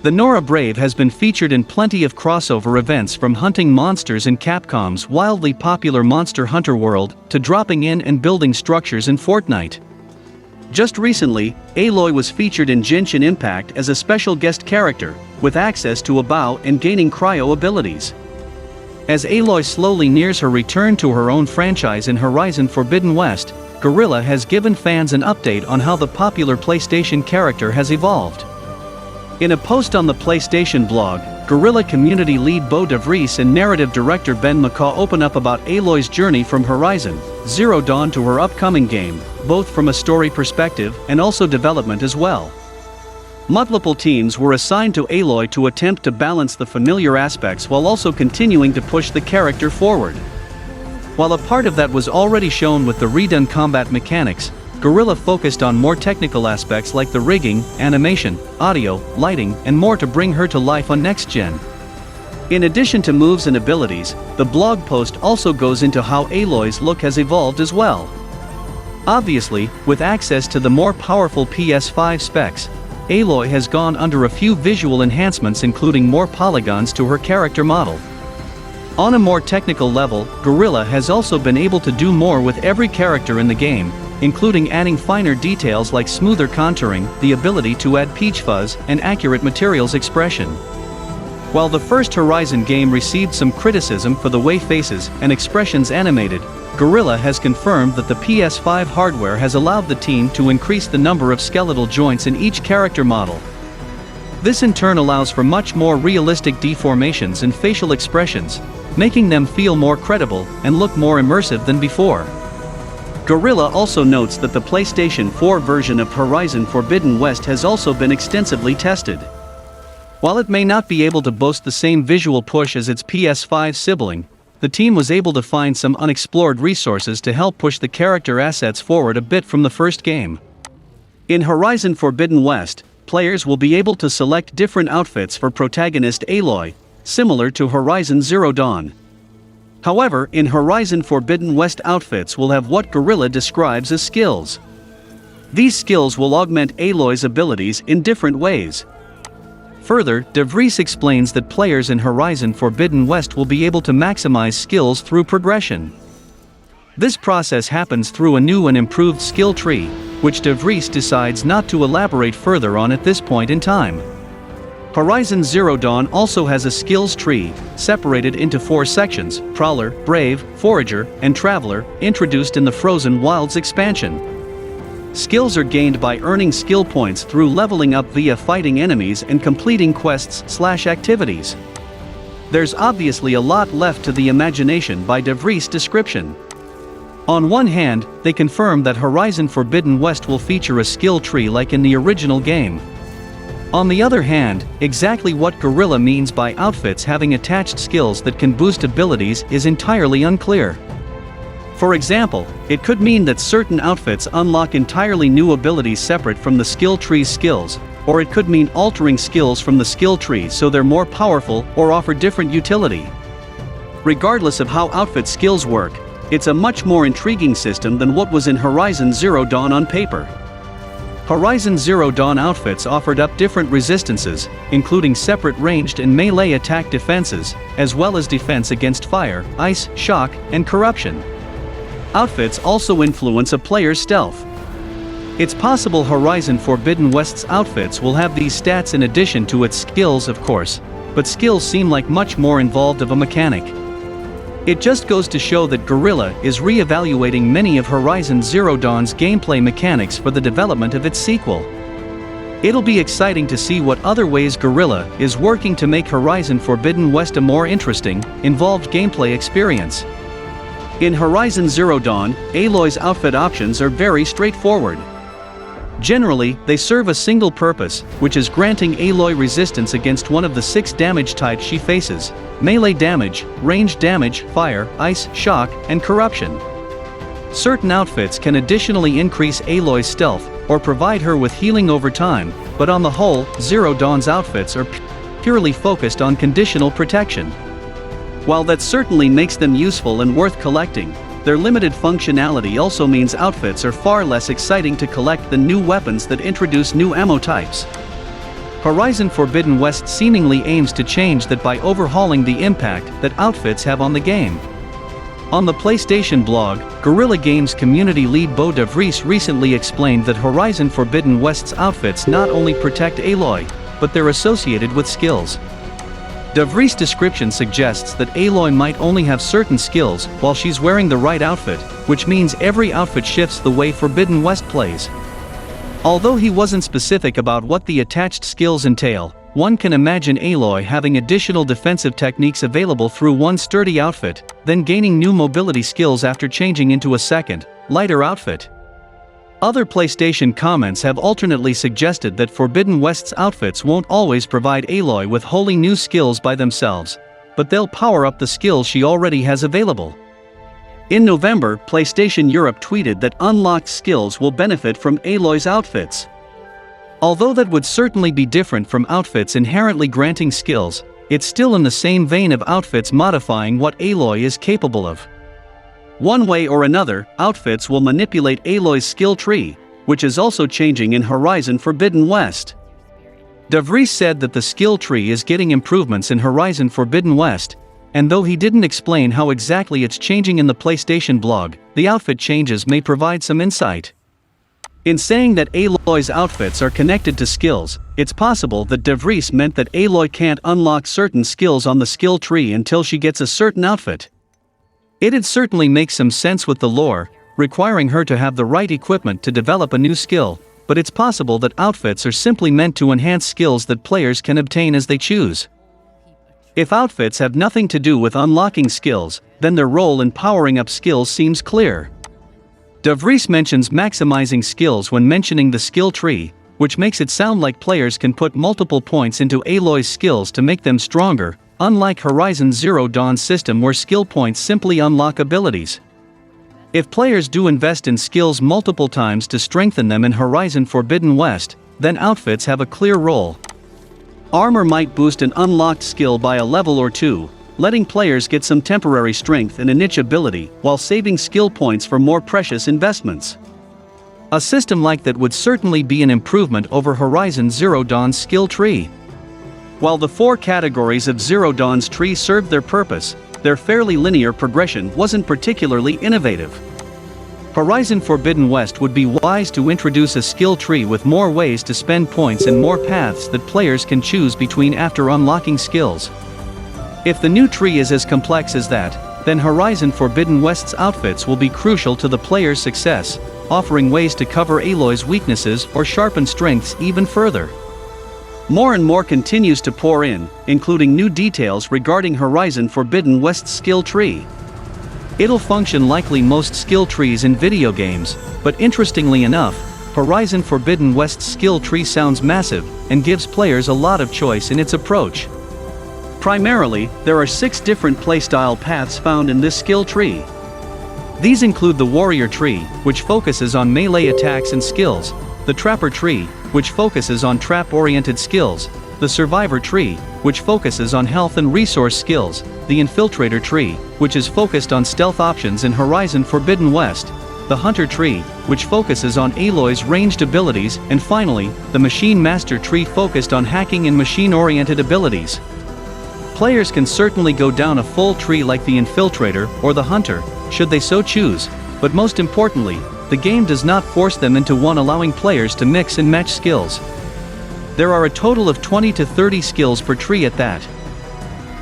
The Nora Brave has been featured in plenty of crossover events, from hunting monsters in Capcom's wildly popular Monster Hunter World, to dropping in and building structures in Fortnite. Just recently, Aloy was featured in Genshin Impact as a special guest character, with access to a bow and gaining cryo abilities. As Aloy slowly nears her return to her own franchise in Horizon Forbidden West, Guerrilla has given fans an update on how the popular PlayStation character has evolved. In a post on the PlayStation blog, Guerrilla community lead Bo DeVries and narrative director Ben McCaw open up about Aloy's journey from Horizon Zero Dawn to her upcoming game, both from a story perspective and also development as well. Multiple teams were assigned to Aloy to attempt to balance the familiar aspects while also continuing to push the character forward. While a part of that was already shown with the redone combat mechanics, Guerrilla focused on more technical aspects like the rigging, animation, audio, lighting, and more to bring her to life on next gen. In addition to moves and abilities, the blog post also goes into how Aloy's look has evolved as well. Obviously, with access to the more powerful PS5 specs, Aloy has gone under a few visual enhancements, including more polygons to her character model. On a more technical level, Guerrilla has also been able to do more with every character in the game, including adding finer details like smoother contouring, the ability to add peach fuzz, and accurate materials expression. While the first Horizon game received some criticism for the way faces and expressions animated, Guerrilla has confirmed that the PS5 hardware has allowed the team to increase the number of skeletal joints in each character model. This in turn allows for much more realistic deformations and facial expressions, making them feel more credible and look more immersive than before. Guerrilla also notes that the PlayStation 4 version of Horizon Forbidden West has also been extensively tested. While it may not be able to boast the same visual push as its PS5 sibling, the team was able to find some unexplored resources to help push the character assets forward a bit from the first game. In Horizon Forbidden West, players will be able to select different outfits for protagonist Aloy, similar to Horizon Zero Dawn. However, in Horizon Forbidden West, outfits will have what Guerrilla describes as skills. These skills will augment Aloy's abilities in different ways. Further, DeVries explains that players in Horizon Forbidden West will be able to maximize skills through progression. This process happens through a new and improved skill tree, which DeVries decides not to elaborate further on at this point in time. Horizon Zero Dawn also has a skills tree, separated into 4 sections: Prowler, Brave, Forager, and Traveler, introduced in the Frozen Wilds expansion. Skills are gained by earning skill points through leveling up via fighting enemies and completing quests/activities. There's obviously a lot left to the imagination by DeVries' description. On one hand, they confirm that Horizon Forbidden West will feature a skill tree like in the original game. On the other hand, exactly what Guerrilla means by outfits having attached skills that can boost abilities is entirely unclear. For example, it could mean that certain outfits unlock entirely new abilities separate from the skill tree's skills, or it could mean altering skills from the skill tree so they're more powerful or offer different utility. Regardless of how outfit skills work, it's a much more intriguing system than what was in Horizon Zero Dawn on paper. Horizon Zero Dawn outfits offered up different resistances, including separate ranged and melee attack defenses, as well as defense against fire, ice, shock, and corruption. Outfits also influence a player's stealth. It's possible Horizon Forbidden West's outfits will have these stats in addition to its skills, of course, but skills seem like much more involved of a mechanic. It just goes to show that Guerrilla is re-evaluating many of Horizon Zero Dawn's gameplay mechanics for the development of its sequel. It'll be exciting to see what other ways Guerrilla is working to make Horizon Forbidden West a more interesting, involved gameplay experience. In Horizon Zero Dawn, Aloy's outfit options are very straightforward. Generally, they serve a single purpose, which is granting Aloy resistance against one of the 6 damage types she faces: melee damage, ranged damage, fire, ice, shock, and corruption. Certain outfits can additionally increase Aloy's stealth, or provide her with healing over time, but on the whole, Zero Dawn's outfits are purely focused on conditional protection. While that certainly makes them useful and worth collecting, their limited functionality also means outfits are far less exciting to collect than new weapons that introduce new ammo types. Horizon Forbidden West seemingly aims to change that by overhauling the impact that outfits have on the game. On the PlayStation blog, Guerrilla Games community lead Bo de Vries recently explained that Horizon Forbidden West's outfits not only protect Aloy, but they're associated with skills. De Vries' description suggests that Aloy might only have certain skills while she's wearing the right outfit, which means every outfit shifts the way Forbidden West plays. Although he wasn't specific about what the attached skills entail, one can imagine Aloy having additional defensive techniques available through one sturdy outfit, then gaining new mobility skills after changing into a second, lighter outfit. Other PlayStation comments have alternately suggested that Forbidden West's outfits won't always provide Aloy with wholly new skills by themselves, but they'll power up the skills she already has available. In November, PlayStation Europe tweeted that unlocked skills will benefit from Aloy's outfits. Although that would certainly be different from outfits inherently granting skills, it's still in the same vein of outfits modifying what Aloy is capable of. One way or another, outfits will manipulate Aloy's skill tree, which is also changing in Horizon Forbidden West. De Vries said that the skill tree is getting improvements in Horizon Forbidden West, and though he didn't explain how exactly it's changing in the PlayStation blog, the outfit changes may provide some insight. In saying that Aloy's outfits are connected to skills, it's possible that De Vries meant that Aloy can't unlock certain skills on the skill tree until she gets a certain outfit. It'd certainly make some sense with the lore, requiring her to have the right equipment to develop a new skill, but it's possible that outfits are simply meant to enhance skills that players can obtain as they choose. If outfits have nothing to do with unlocking skills, then their role in powering up skills seems clear. De Vries mentions maximizing skills when mentioning the skill tree, which makes it sound like players can put multiple points into Aloy's skills to make them stronger, unlike Horizon Zero Dawn's system where skill points simply unlock abilities. If players do invest in skills multiple times to strengthen them in Horizon Forbidden West, then outfits have a clear role. Armor might boost an unlocked skill by a level or two, letting players get some temporary strength and a niche ability while saving skill points for more precious investments. A system like that would certainly be an improvement over Horizon Zero Dawn's skill tree. While the 4 categories of Zero Dawn's tree served their purpose, their fairly linear progression wasn't particularly innovative. Horizon Forbidden West would be wise to introduce a skill tree with more ways to spend points and more paths that players can choose between after unlocking skills. If the new tree is as complex as that, then Horizon Forbidden West's outfits will be crucial to the player's success, offering ways to cover Aloy's weaknesses or sharpen strengths even further. More and more continues to pour in, including new details regarding Horizon Forbidden West's skill tree. It'll function likely most skill trees in video games, but interestingly enough, Horizon Forbidden West's skill tree sounds massive and gives players a lot of choice in its approach. Primarily, there are 6 different playstyle paths found in this skill tree. These include the Warrior Tree, which focuses on melee attacks and skills, the Trapper Tree, which focuses on trap-oriented skills, the Survivor Tree, which focuses on health and resource skills, the Infiltrator Tree, which is focused on stealth options in Horizon Forbidden West, the Hunter Tree, which focuses on Aloy's ranged abilities, and finally, the Machine Master Tree focused on hacking and machine-oriented abilities. Players can certainly go down a full tree like the Infiltrator or the Hunter, should they so choose, but most importantly, the game does not force them into one, allowing players to mix and match skills. There are a total of 20 to 30 skills per tree at that.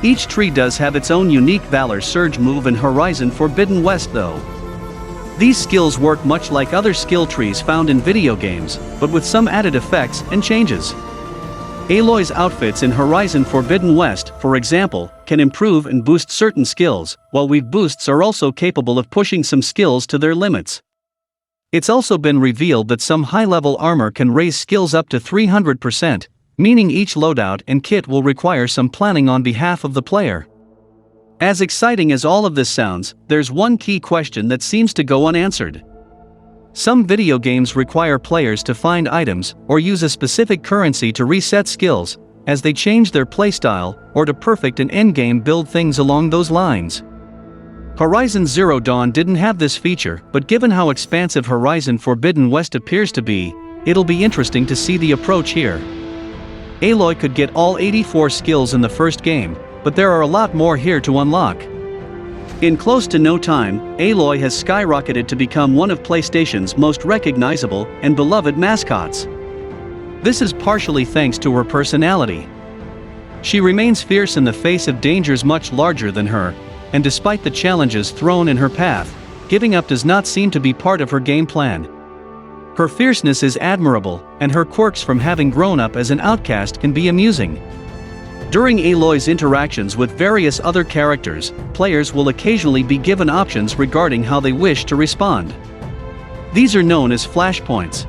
Each tree does have its own unique Valor Surge move in Horizon Forbidden West though. These skills work much like other skill trees found in video games, but with some added effects and changes. Aloy's outfits in Horizon Forbidden West, for example, can improve and boost certain skills, while weave boosts are also capable of pushing some skills to their limits. It's also been revealed that some high-level armor can raise skills up to 300%, meaning each loadout and kit will require some planning on behalf of the player. As exciting as all of this sounds, there's one key question that seems to go unanswered. Some video games require players to find items or use a specific currency to reset skills, as they change their playstyle, or to perfect an endgame build, things along those lines. Horizon Zero Dawn didn't have this feature, but given how expansive Horizon Forbidden West appears to be, it'll be interesting to see the approach here. Aloy could get all 84 skills in the first game, but there are a lot more here to unlock. In close to no time, Aloy has skyrocketed to become one of PlayStation's most recognizable and beloved mascots. This is partially thanks to her personality. She remains fierce in the face of dangers much larger than her, and despite the challenges thrown in her path, giving up does not seem to be part of her game plan. Her fierceness is admirable, and her quirks from having grown up as an outcast can be amusing. During Aloy's interactions with various other characters, players will occasionally be given options regarding how they wish to respond. These are known as flashpoints.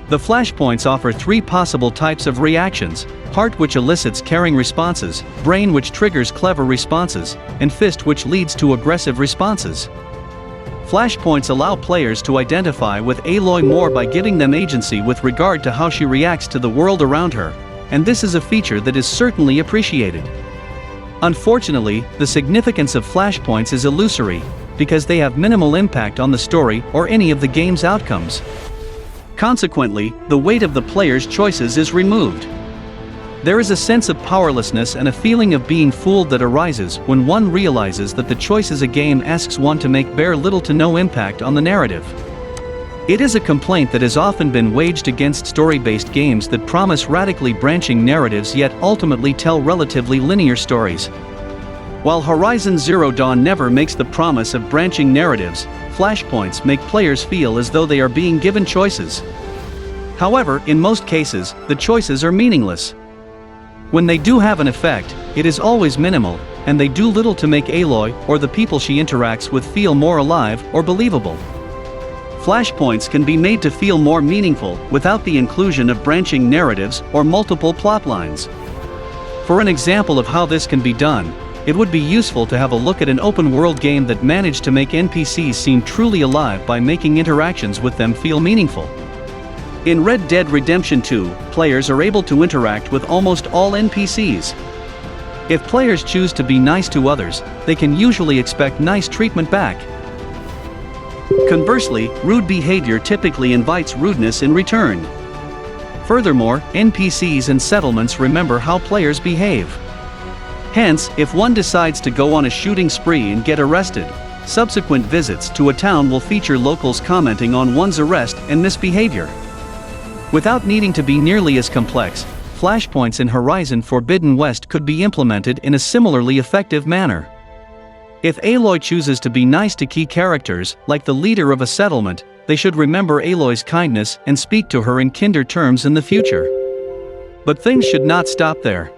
The flashpoints offer three possible types of reactions: heart, which elicits caring responses; brain, which triggers clever responses; and fist, which leads to aggressive responses. Flashpoints allow players to identify with Aloy more by giving them agency with regard to how she reacts to the world around her, and this is a feature that is certainly appreciated. Unfortunately, the significance of flashpoints is illusory, because they have minimal impact on the story or any of the game's outcomes. Consequently, the weight of the player's choices is removed. There is a sense of powerlessness and a feeling of being fooled that arises when one realizes that the choices a game asks one to make bear little to no impact on the narrative. It is a complaint that has often been waged against story-based games that promise radically branching narratives yet ultimately tell relatively linear stories. While Horizon Zero Dawn never makes the promise of branching narratives, flashpoints make players feel as though they are being given choices. However, in most cases, the choices are meaningless. When they do have an effect, it is always minimal, and they do little to make Aloy or the people she interacts with feel more alive or believable. Flashpoints can be made to feel more meaningful without the inclusion of branching narratives or multiple plotlines. For an example of how this can be done, it would be useful to have a look at an open-world game that managed to make NPCs seem truly alive by making interactions with them feel meaningful. In Red Dead Redemption 2, players are able to interact with almost all NPCs. If players choose to be nice to others, they can usually expect nice treatment back. Conversely, rude behavior typically invites rudeness in return. Furthermore, NPCs and settlements remember how players behave. Hence, if one decides to go on a shooting spree and get arrested, subsequent visits to a town will feature locals commenting on one's arrest and misbehavior. Without needing to be nearly as complex, flashpoints in Horizon Forbidden West could be implemented in a similarly effective manner. If Aloy chooses to be nice to key characters, like the leader of a settlement, they should remember Aloy's kindness and speak to her in kinder terms in the future. But things should not stop there.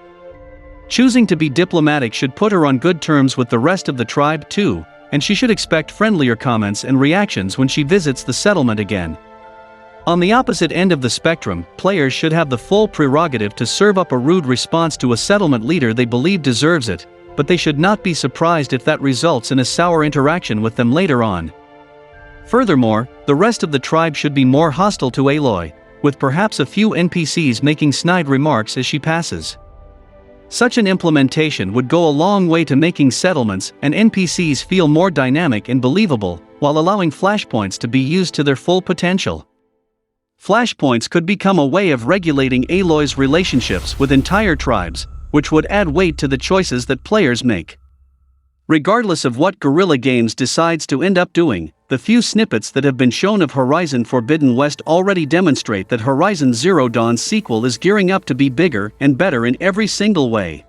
Choosing to be diplomatic should put her on good terms with the rest of the tribe too, and she should expect friendlier comments and reactions when she visits the settlement again. On the opposite end of the spectrum, players should have the full prerogative to serve up a rude response to a settlement leader they believe deserves it, but they should not be surprised if that results in a sour interaction with them later on. Furthermore, the rest of the tribe should be more hostile to Aloy, with perhaps a few NPCs making snide remarks as she passes. Such an implementation would go a long way to making settlements and NPCs feel more dynamic and believable, while allowing flashpoints to be used to their full potential. Flashpoints could become a way of regulating Aloy's relationships with entire tribes, which would add weight to the choices that players make. Regardless of what Guerrilla Games decides to end up doing, the few snippets that have been shown of Horizon Forbidden West already demonstrate that Horizon Zero Dawn's sequel is gearing up to be bigger and better in every single way.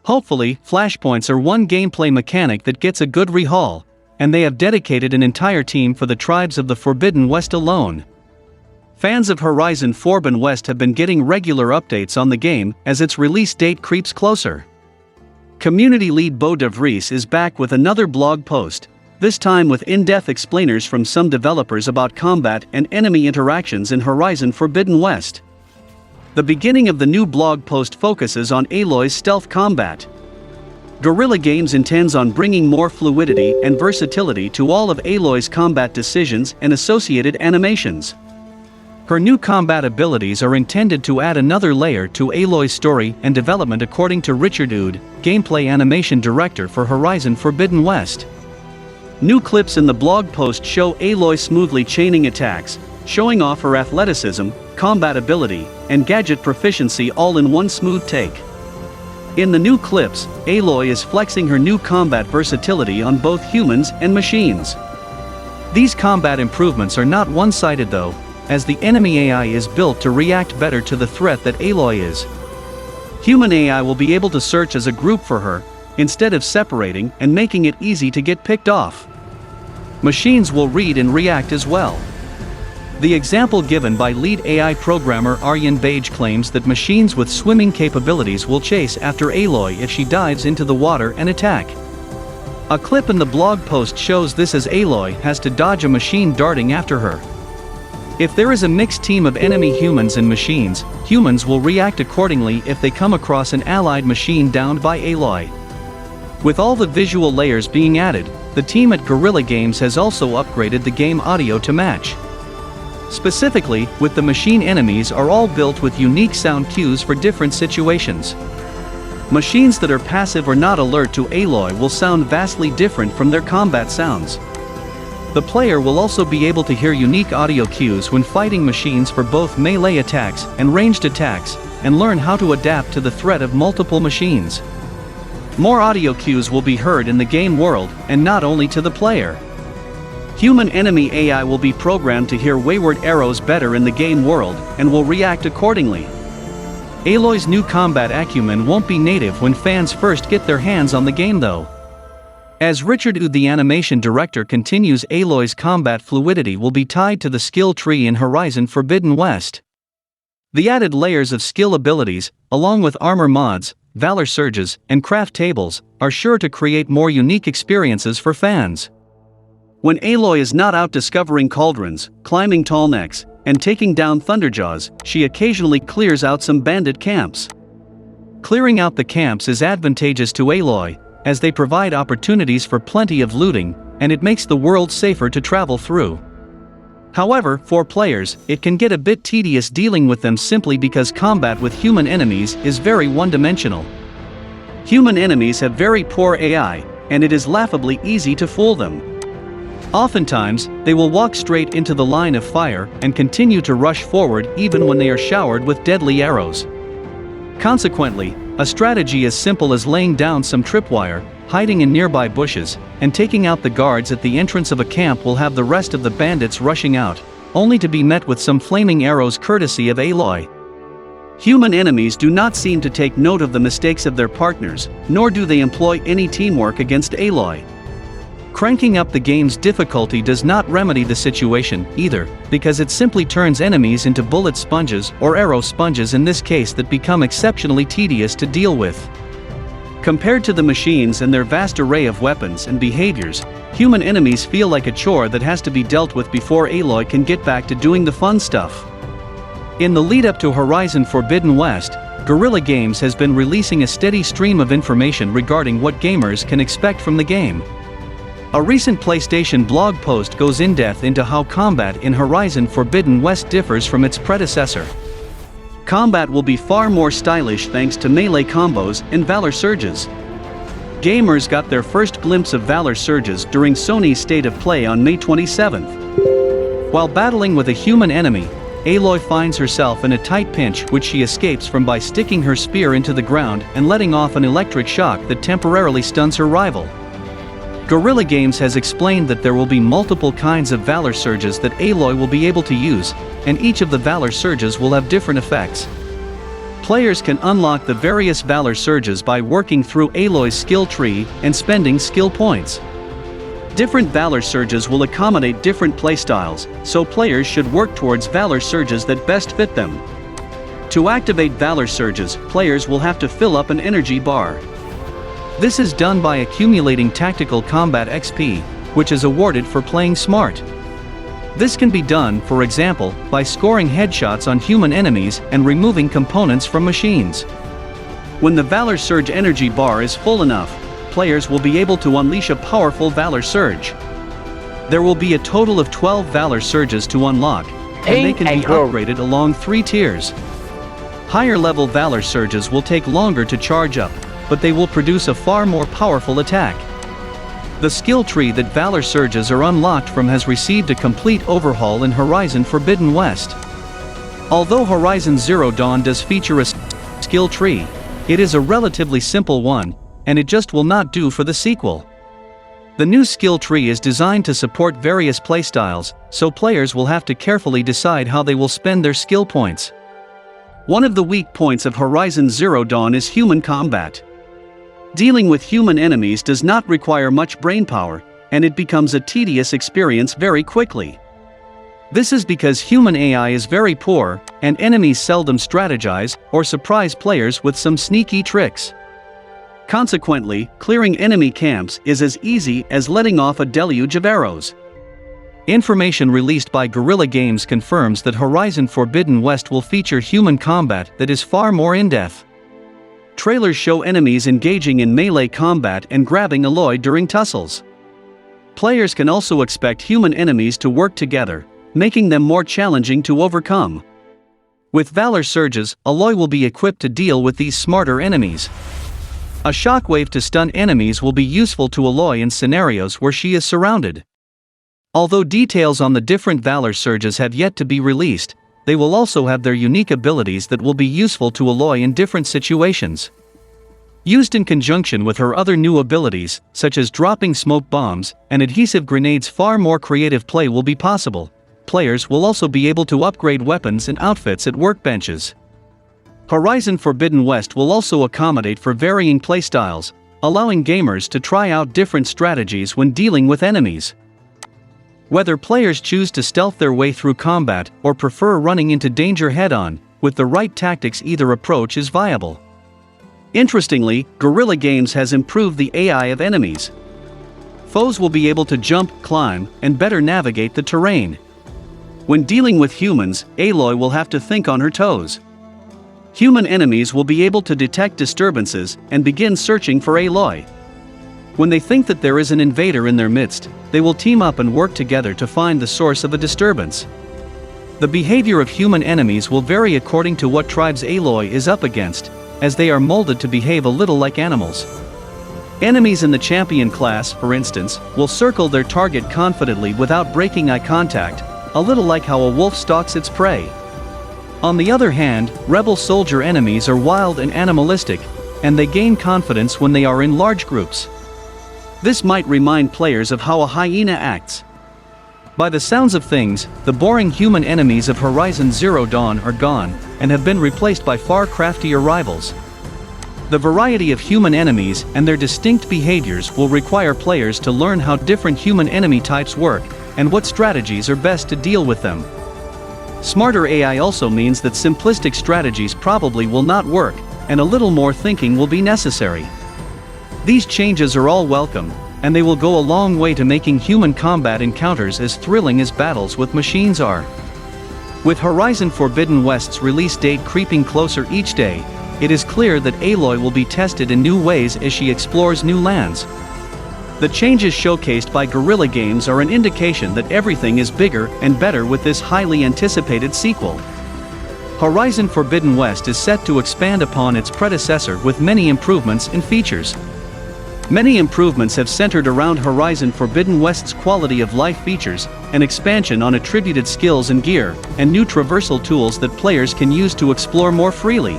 Hopefully, flashpoints are one gameplay mechanic that gets a good rehaul, and they have dedicated an entire team for the tribes of the Forbidden West alone. Fans of Horizon Forbidden West have been getting regular updates on the game as its release date creeps closer. Community lead Bo de Vries is back with another blog post, this time with in-depth explainers from some developers about combat and enemy interactions in Horizon Forbidden West. The beginning of the new blog post focuses on Aloy's stealth combat. Guerrilla Games intends on bringing more fluidity and versatility to all of Aloy's combat decisions and associated animations. Her new combat abilities are intended to add another layer to Aloy's story and development, according to Richard Oud, gameplay animation director for Horizon Forbidden West. New clips in the blog post show Aloy smoothly chaining attacks, showing off her athleticism, combat ability, and gadget proficiency all in one smooth take. In the new clips, Aloy is flexing her new combat versatility on both humans and machines. These combat improvements are not one-sided though, as the enemy AI is built to react better to the threat that Aloy is. Human AI will be able to search as a group for her, instead of separating and making it easy to get picked off. Machines will read and react as well. The example given by lead AI programmer Aryan Bage claims that machines with swimming capabilities will chase after Aloy if she dives into the water and attack. A clip in the blog post shows this as Aloy has to dodge a machine darting after her. If there is a mixed team of enemy humans and machines, humans will react accordingly if they come across an allied machine downed by Aloy. With all the visual layers being added, the team at Guerrilla Games has also upgraded the game audio to match. Specifically, with the machine enemies are all built with unique sound cues for different situations. Machines that are passive or not alert to Aloy will sound vastly different from their combat sounds. The player will also be able to hear unique audio cues when fighting machines for both melee attacks and ranged attacks, and learn how to adapt to the threat of multiple machines. More audio cues will be heard in the game world, and not only to the player. Human enemy AI will be programmed to hear wayward arrows better in the game world, and will react accordingly. Aloy's new combat acumen won't be native when fans first get their hands on the game though. As Richard Ud, the animation director, continues, Aloy's combat fluidity will be tied to the skill tree in Horizon Forbidden West. The added layers of skill abilities, along with armor mods, valor surges, and craft tables, are sure to create more unique experiences for fans. When Aloy is not out discovering cauldrons, climbing tall necks, and taking down thunderjaws, she occasionally clears out some bandit camps. Clearing out the camps is advantageous to Aloy, as they provide opportunities for plenty of looting, and it makes the world safer to travel through. However, for players, it can get a bit tedious dealing with them simply because combat with human enemies is very one-dimensional. Human enemies have very poor AI, and it is laughably easy to fool them. Oftentimes, they will walk straight into the line of fire and continue to rush forward even when they are showered with deadly arrows. Consequently, a strategy as simple as laying down some tripwire, hiding in nearby bushes, and taking out the guards at the entrance of a camp will have the rest of the bandits rushing out, only to be met with some flaming arrows courtesy of Aloy. Human enemies do not seem to take note of the mistakes of their partners, nor do they employ any teamwork against Aloy. Cranking up the game's difficulty does not remedy the situation, either, because it simply turns enemies into bullet sponges or arrow sponges in this case that become exceptionally tedious to deal with. Compared to the machines and their vast array of weapons and behaviors, human enemies feel like a chore that has to be dealt with before Aloy can get back to doing the fun stuff. In the lead-up to Horizon Forbidden West, Guerrilla Games has been releasing a steady stream of information regarding what gamers can expect from the game. A recent PlayStation blog post goes in depth into how combat in Horizon Forbidden West differs from its predecessor. Combat will be far more stylish thanks to melee combos and valor surges. Gamers got their first glimpse of valor surges during Sony's State of Play on May 27th. While battling with a human enemy, Aloy finds herself in a tight pinch which she escapes from by sticking her spear into the ground and letting off an electric shock that temporarily stuns her rival. Guerrilla Games has explained that there will be multiple kinds of valor surges that Aloy will be able to use, and each of the valor surges will have different effects. Players can unlock the various valor surges by working through Aloy's skill tree and spending skill points. Different valor surges will accommodate different playstyles, so players should work towards valor surges that best fit them. To activate valor surges, players will have to fill up an energy bar. This is done by accumulating tactical combat XP, which is awarded for playing smart. This can be done, for example, by scoring headshots on human enemies and removing components from machines. When the Valor Surge energy bar is full enough, players will be able to unleash a powerful Valor Surge. There will be a total of 12 Valor Surges to unlock, and they can be upgraded along 3 tiers. Higher level Valor Surges will take longer to charge up, but they will produce a far more powerful attack. The skill tree that Valor Surges are unlocked from has received a complete overhaul in Horizon Forbidden West. Although Horizon Zero Dawn does feature a skill tree, It is a relatively simple one, and it just will not do for the sequel. The new skill tree is designed to support various playstyles, so players will have to carefully decide how they will spend their skill points. One of the weak points of Horizon Zero Dawn is human combat. Dealing with human enemies does not require much brainpower, and it becomes a tedious experience very quickly. This is because human AI is very poor, and enemies seldom strategize or surprise players with some sneaky tricks. Consequently, clearing enemy camps is as easy as letting off a deluge of arrows. Information released by Guerrilla Games confirms that Horizon Forbidden West will feature human combat that is far more in-depth. Trailers show enemies engaging in melee combat and grabbing Aloy during tussles. Players can also expect human enemies to work together, making them more challenging to overcome. With Valor Surges, Aloy will be equipped to deal with these smarter enemies. A shockwave to stun enemies will be useful to Aloy in scenarios where she is surrounded. Although details on the different Valor Surges have yet to be released, they will also have their unique abilities that will be useful to Aloy in different situations. Used in conjunction with her other new abilities, such as dropping smoke bombs and adhesive grenades, far more creative play will be possible. Players will also be able to upgrade weapons and outfits at workbenches. Horizon Forbidden West will also accommodate for varying playstyles, allowing gamers to try out different strategies when dealing with enemies. Whether players choose to stealth their way through combat or prefer running into danger head-on, with the right tactics either approach is viable. Interestingly, Guerrilla Games has improved the AI of enemies. Foes will be able to jump, climb, and better navigate the terrain. When dealing with humans, Aloy will have to think on her toes. Human enemies will be able to detect disturbances and begin searching for Aloy. When they think that there is an invader in their midst, they will team up and work together to find the source of a disturbance. The behavior of human enemies will vary according to what tribes Aloy is up against, as they are molded to behave a little like animals. Enemies in the champion class, for instance, will circle their target confidently without breaking eye contact, a little like how a wolf stalks its prey. On the other hand, rebel soldier enemies are wild and animalistic, and they gain confidence when they are in large groups. This might remind players of how a hyena acts. By the sounds of things, the boring human enemies of Horizon Zero Dawn are gone, and have been replaced by far craftier rivals. The variety of human enemies and their distinct behaviors will require players to learn how different human enemy types work, and what strategies are best to deal with them. Smarter AI also means that simplistic strategies probably will not work, and a little more thinking will be necessary. These changes are all welcome, and they will go a long way to making human combat encounters as thrilling as battles with machines are. With Horizon Forbidden West's release date creeping closer each day, it is clear that Aloy will be tested in new ways as she explores new lands. The changes showcased by Guerrilla Games are an indication that everything is bigger and better with this highly anticipated sequel. Horizon Forbidden West is set to expand upon its predecessor with many improvements and features. Many improvements have centered around Horizon Forbidden West's quality of life features, an expansion on attributed skills and gear, and new traversal tools that players can use to explore more freely.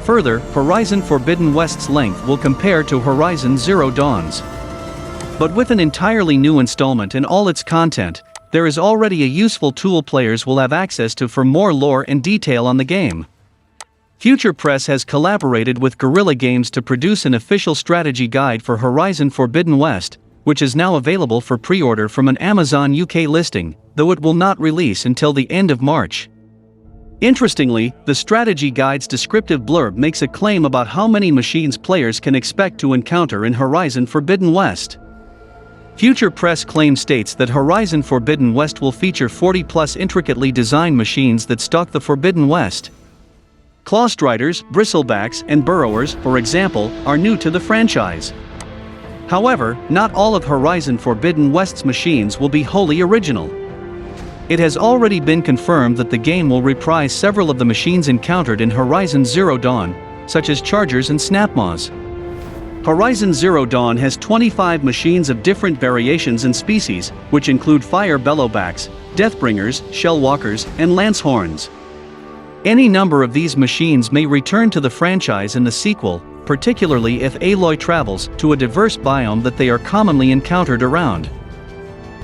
Further, Horizon Forbidden West's length will compare to Horizon Zero Dawn's. But with an entirely new installment and all its content, there is already a useful tool players will have access to for more lore and detail on the game. Future Press has collaborated with Guerrilla Games to produce an official strategy guide for Horizon Forbidden West, which is now available for pre-order from an Amazon UK listing, though it will not release until the end of March. Interestingly, the strategy guide's descriptive blurb makes a claim about how many machines players can expect to encounter in Horizon Forbidden West. Future Press claim states that Horizon Forbidden West will feature 40+ intricately designed machines that stalk the Forbidden West. Clawstriders, bristlebacks, and burrowers, for example, are new to the franchise. However, not all of Horizon Forbidden West's machines will be wholly original. It has already been confirmed that the game will reprise several of the machines encountered in Horizon Zero Dawn, such as chargers and snapmaws. Horizon Zero Dawn has 25 machines of different variations and species, which include fire bellowbacks, deathbringers, shellwalkers, and lancehorns. Any number of these machines may return to the franchise in the sequel, particularly if Aloy travels to a diverse biome that they are commonly encountered around.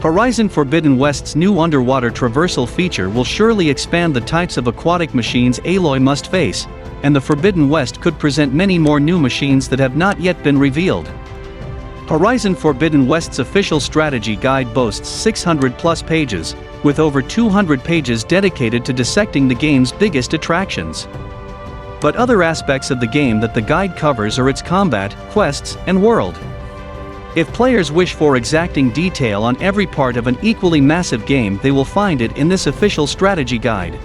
Horizon Forbidden West's new underwater traversal feature will surely expand the types of aquatic machines Aloy must face, and the Forbidden West could present many more new machines that have not yet been revealed. Horizon Forbidden West's official strategy guide boasts 600+ pages, with over 200 pages dedicated to dissecting the game's biggest attractions. But other aspects of the game that the guide covers are its combat, quests, and world. If players wish for exacting detail on every part of an equally massive game, they will find it in this official strategy guide.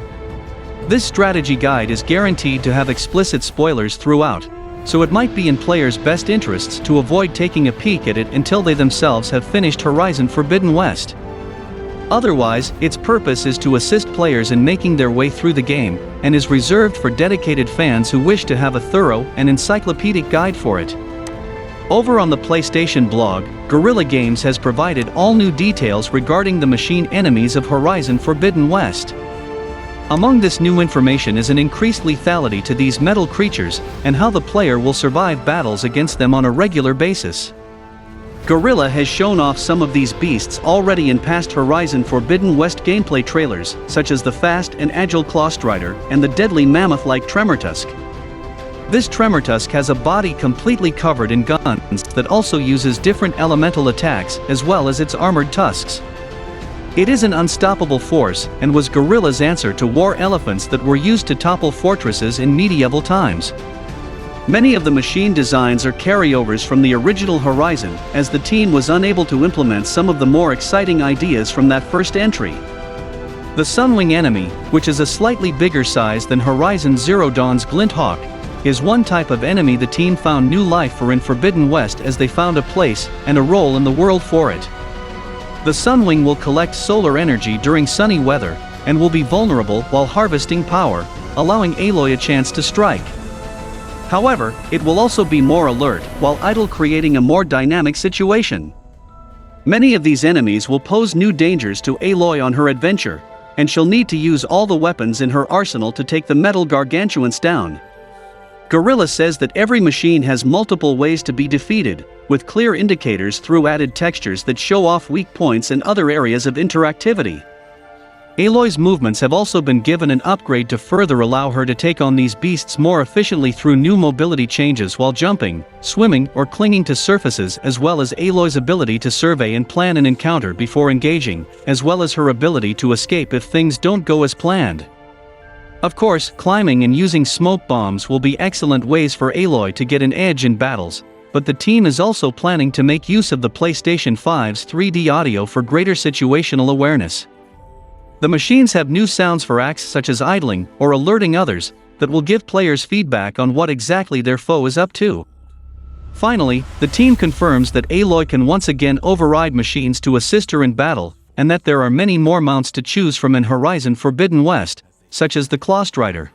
This strategy guide is guaranteed to have explicit spoilers throughout, so it might be in players' best interests to avoid taking a peek at it until they themselves have finished Horizon Forbidden West. Otherwise, its purpose is to assist players in making their way through the game, and is reserved for dedicated fans who wish to have a thorough and encyclopedic guide for it. Over on the PlayStation blog, Guerrilla Games has provided all new details regarding the machine enemies of Horizon Forbidden West. Among this new information is an increased lethality to these metal creatures, and how the player will survive battles against them on a regular basis. Guerrilla has shown off some of these beasts already in past Horizon Forbidden West gameplay trailers, such as the fast and agile Clawstrider and the deadly mammoth-like Tremortusk. This Tremortusk has a body completely covered in guns that also uses different elemental attacks as well as its armored tusks. It is an unstoppable force and was Guerrilla's answer to war elephants that were used to topple fortresses in medieval times. Many of the machine designs are carryovers from the original Horizon, as the team was unable to implement some of the more exciting ideas from that first entry. The Sunwing enemy, which is a slightly bigger size than Horizon Zero Dawn's Glinthawk, is one type of enemy the team found new life for in Forbidden West as they found a place and a role in the world for it. The Sunwing will collect solar energy during sunny weather, and will be vulnerable while harvesting power, allowing Aloy a chance to strike. However, it will also be more alert while idle, creating a more dynamic situation. Many of these enemies will pose new dangers to Aloy on her adventure, and she'll need to use all the weapons in her arsenal to take the metal gargantuans down. Guerrilla says that every machine has multiple ways to be defeated, with clear indicators through added textures that show off weak points and other areas of interactivity. Aloy's movements have also been given an upgrade to further allow her to take on these beasts more efficiently through new mobility changes while jumping, swimming, or clinging to surfaces, as well as Aloy's ability to survey and plan an encounter before engaging, as well as her ability to escape if things don't go as planned. Of course, climbing and using smoke bombs will be excellent ways for Aloy to get an edge in battles, but the team is also planning to make use of the PlayStation 5's 3D audio for greater situational awareness. The machines have new sounds for acts such as idling or alerting others, that will give players feedback on what exactly their foe is up to. Finally, the team confirms that Aloy can once again override machines to assist her in battle, and that there are many more mounts to choose from in Horizon Forbidden West, such as the Clawstrider.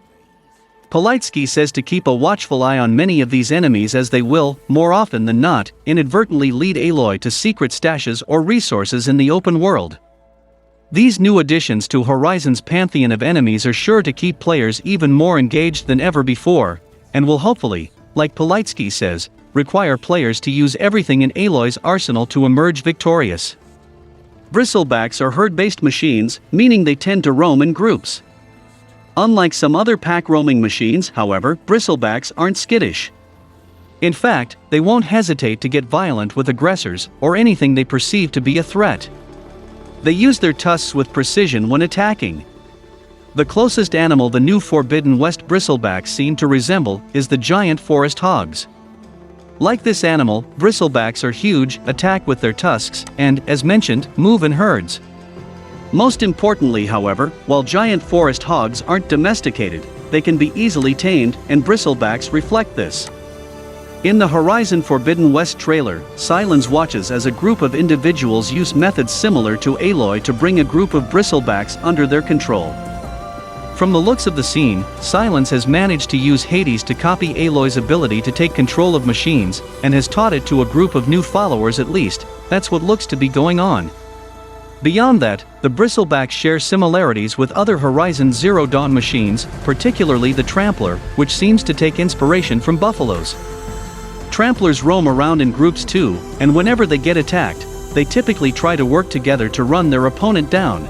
Politsky says to keep a watchful eye on many of these enemies, as they will, more often than not, inadvertently lead Aloy to secret stashes or resources in the open world. These new additions to Horizon's pantheon of enemies are sure to keep players even more engaged than ever before, and will hopefully, like Politsky says, require players to use everything in Aloy's arsenal to emerge victorious. Bristlebacks are herd-based machines, meaning they tend to roam in groups. Unlike some other pack-roaming machines, however, bristlebacks aren't skittish. In fact, they won't hesitate to get violent with aggressors or anything they perceive to be a threat. They use their tusks with precision when attacking. The closest animal the new Forbidden West bristlebacks seem to resemble is the giant forest hogs. Like this animal, bristlebacks are huge, attack with their tusks, and, as mentioned, move in herds. Most importantly, however, while giant forest hogs aren't domesticated, they can be easily tamed, and bristlebacks reflect this. In the Horizon Forbidden West trailer, Silence watches as a group of individuals use methods similar to Aloy to bring a group of bristlebacks under their control. From the looks of the scene, Silence has managed to use Hades to copy Aloy's ability to take control of machines, and has taught it to a group of new followers at least. That's what looks to be going on. Beyond that, the bristlebacks share similarities with other Horizon Zero Dawn machines, particularly the trampler, which seems to take inspiration from buffaloes. Tramplers roam around in groups too, and whenever they get attacked, they typically try to work together to run their opponent down.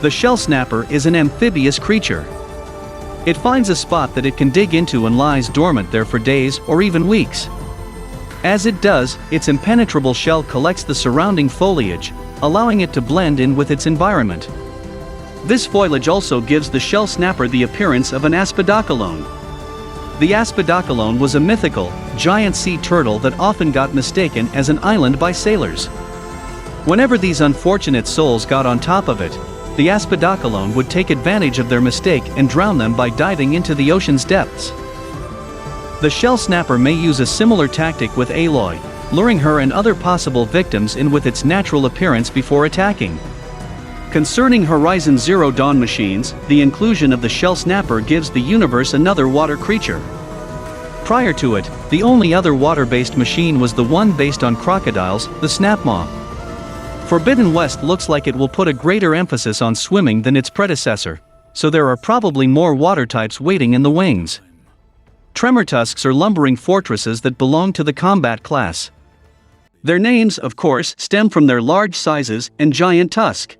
The shell snapper is an amphibious creature. It finds a spot that it can dig into and lies dormant there for days or even weeks. As it does, its impenetrable shell collects the surrounding foliage, allowing it to blend in with its environment. This foliage also gives the shell snapper the appearance of an aspidocalone. The aspidocalone was a mythical, giant sea turtle that often got mistaken as an island by sailors. Whenever these unfortunate souls got on top of it, the aspidocalone would take advantage of their mistake and drown them by diving into the ocean's depths. The shell snapper may use a similar tactic with Aloy, luring her and other possible victims in with its natural appearance before attacking. Concerning Horizon Zero Dawn machines, the inclusion of the shell snapper gives the universe another water creature. Prior to it, the only other water-based machine was the one based on crocodiles, the Snapmaw. Forbidden West looks like it will put a greater emphasis on swimming than its predecessor, so there are probably more water types waiting in the wings. Tremortusks are lumbering fortresses that belong to the combat class. Their names, of course, stem from their large sizes and giant tusk.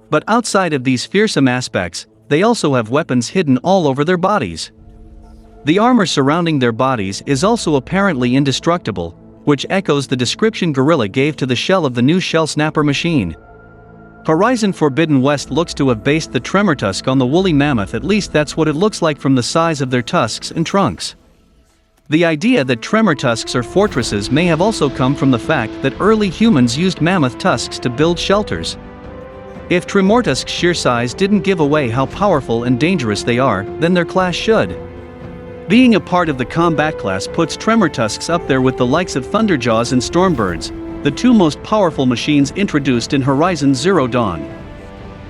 But outside of these fearsome aspects, they also have weapons hidden all over their bodies. The armor surrounding their bodies is also apparently indestructible, which echoes the description Gorilla gave to the shell of the new shell snapper machine. Horizon Forbidden West looks to have based the Tremortusk on the woolly mammoth, at least that's what it looks like from the size of their tusks and trunks. The idea that Tremortusks are fortresses may have also come from the fact that early humans used mammoth tusks to build shelters. If Tremortusk's sheer size didn't give away how powerful and dangerous they are, then their class should. Being a part of the combat class puts Tremortusks up there with the likes of Thunderjaws and Stormbirds, the two most powerful machines introduced in Horizon Zero Dawn.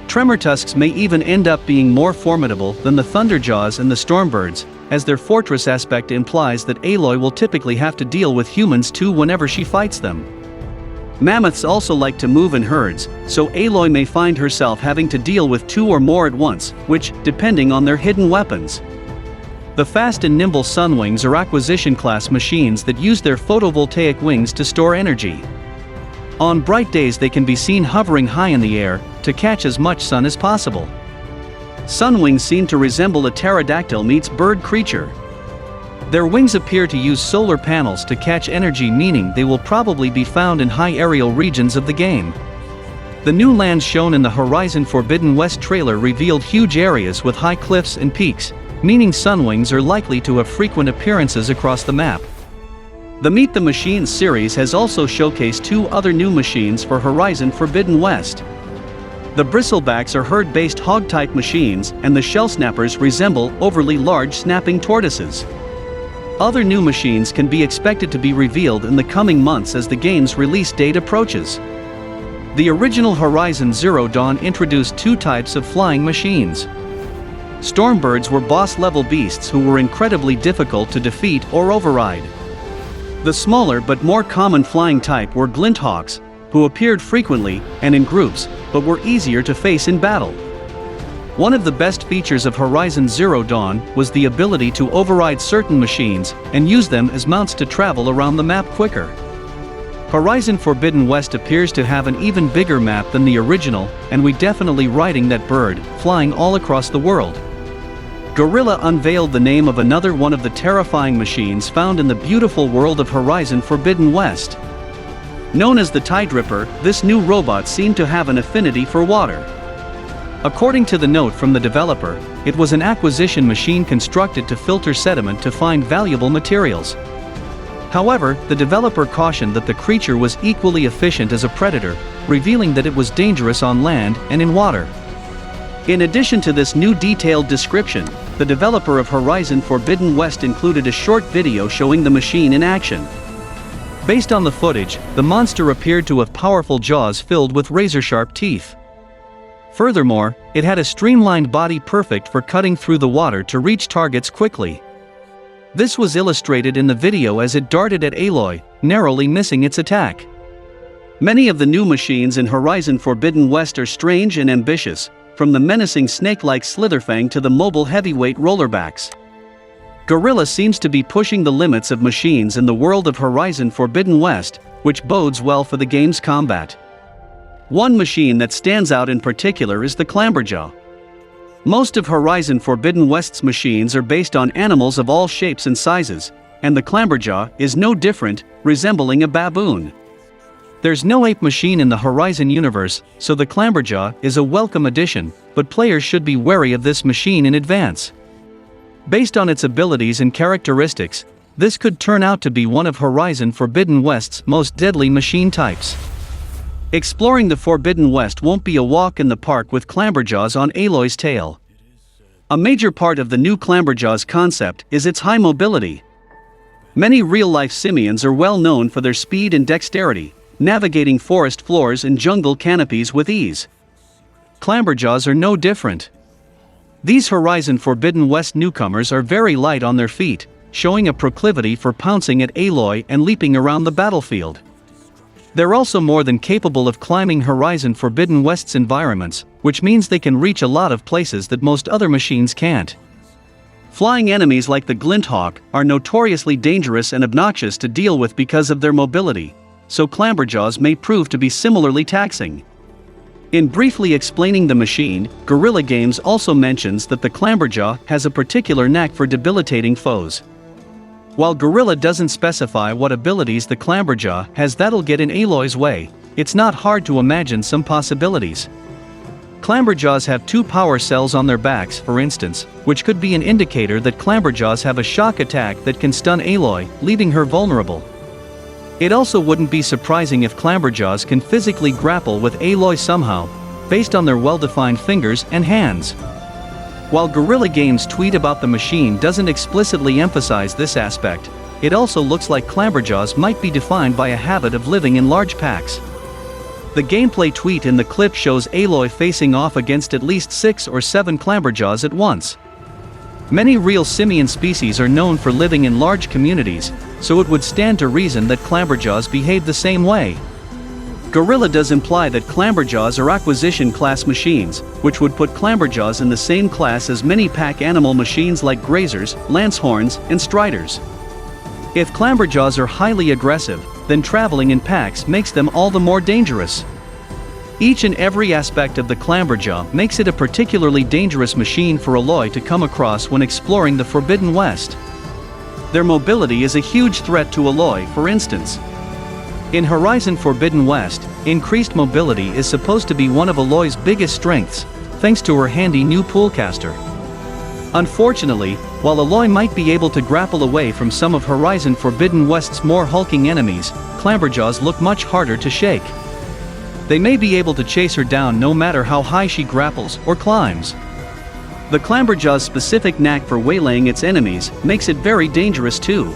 Tremortusks may even end up being more formidable than the Thunderjaws and the Stormbirds, as their fortress aspect implies that Aloy will typically have to deal with humans too whenever she fights them. Mammoths also like to move in herds, so Aloy may find herself having to deal with two or more at once, which, depending on their hidden weapons. The fast and nimble Sunwings are acquisition-class machines that use their photovoltaic wings to store energy. On bright days they can be seen hovering high in the air, to catch as much sun as possible. Sunwings seem to resemble a pterodactyl meets bird creature. Their wings appear to use solar panels to catch energy, meaning they will probably be found in high aerial regions of the game. The new lands shown in the Horizon Forbidden West trailer revealed huge areas with high cliffs and peaks, meaning Sunwings are likely to have frequent appearances across the map. The Meet the Machines series has also showcased two other new machines for Horizon Forbidden West. The bristlebacks are herd-based hog-type machines, and the shell snappers resemble overly large snapping tortoises. Other new machines can be expected to be revealed in the coming months as the game's release date approaches. The original Horizon Zero Dawn introduced two types of flying machines. Stormbirds were boss-level beasts who were incredibly difficult to defeat or override. The smaller but more common flying type were Glinthawks, who appeared frequently and in groups, but were easier to face in battle. One of the best features of Horizon Zero Dawn was the ability to override certain machines and use them as mounts to travel around the map quicker. Horizon Forbidden West appears to have an even bigger map than the original, and we definitely riding that bird, flying all across the world. Gorilla unveiled the name of another one of the terrifying machines found in the beautiful world of Horizon Forbidden West. Known as the Tidripper, this new robot seemed to have an affinity for water. According to the note from the developer, it was an acquisition machine constructed to filter sediment to find valuable materials. However, the developer cautioned that the creature was equally efficient as a predator, revealing that it was dangerous on land and in water. In addition to this new detailed description, the developer of Horizon Forbidden West included a short video showing the machine in action. Based on the footage, the monster appeared to have powerful jaws filled with razor-sharp teeth. Furthermore, it had a streamlined body perfect for cutting through the water to reach targets quickly. This was illustrated in the video as it darted at Aloy, narrowly missing its attack. Many of the new machines in Horizon Forbidden West are strange and ambitious, from the menacing snake-like Slitherfang to the mobile heavyweight rollerbacks. Guerrilla seems to be pushing the limits of machines in the world of Horizon Forbidden West, which bodes well for the game's combat. One machine that stands out in particular is the Clamberjaw. Most of Horizon Forbidden West's machines are based on animals of all shapes and sizes, and the Clamberjaw is no different, resembling a baboon. There's no ape machine in the Horizon universe, so the Clamberjaw is a welcome addition, but players should be wary of this machine in advance. Based on its abilities and characteristics, this could turn out to be one of Horizon Forbidden West's most deadly machine types. Exploring the Forbidden West won't be a walk in the park with Clamberjaws on Aloy's tail. A major part of the new Clamberjaw's concept is its high mobility. Many real-life simians are well known for their speed and dexterity, navigating forest floors and jungle canopies with ease. Clamberjaws are no different. These Horizon Forbidden West newcomers are very light on their feet, showing a proclivity for pouncing at Aloy and leaping around the battlefield. They're also more than capable of climbing Horizon Forbidden West's environments, which means they can reach a lot of places that most other machines can't. Flying enemies like the Glinthawk are notoriously dangerous and obnoxious to deal with because of their mobility, so Clamberjaws may prove to be similarly taxing. In briefly explaining the machine, Guerrilla Games also mentions that the Clamberjaw has a particular knack for debilitating foes. While Guerrilla doesn't specify what abilities the Clamberjaw has that'll get in Aloy's way, it's not hard to imagine some possibilities. Clamberjaws have 2 power cells on their backs, for instance, which could be an indicator that Clamberjaws have a shock attack that can stun Aloy, leaving her vulnerable. It also wouldn't be surprising if Clamberjaws can physically grapple with Aloy somehow, based on their well-defined fingers and hands. While Guerrilla Games' tweet about the machine doesn't explicitly emphasize this aspect, it also looks like Clamberjaws might be defined by a habit of living in large packs. The gameplay tweet in the clip shows Aloy facing off against at least 6 or 7 Clamberjaws at once. Many real simian species are known for living in large communities, so it would stand to reason that Clamberjaws behave the same way. Guerrilla does imply that Clamberjaws are acquisition class machines, which would put Clamberjaws in the same class as many pack animal machines like Grazers, Lancehorns, and Striders. If Clamberjaws are highly aggressive, then traveling in packs makes them all the more dangerous. Each and every aspect of the Clamberjaw makes it a particularly dangerous machine for Aloy to come across when exploring the Forbidden West. Their mobility is a huge threat to Aloy, for instance. In Horizon Forbidden West, increased mobility is supposed to be one of Aloy's biggest strengths, thanks to her handy new poolcaster. Unfortunately, while Aloy might be able to grapple away from some of Horizon Forbidden West's more hulking enemies, Clamberjaws look much harder to shake. They may be able to chase her down no matter how high she grapples or climbs. The Clamberjaw's specific knack for waylaying its enemies makes it very dangerous too.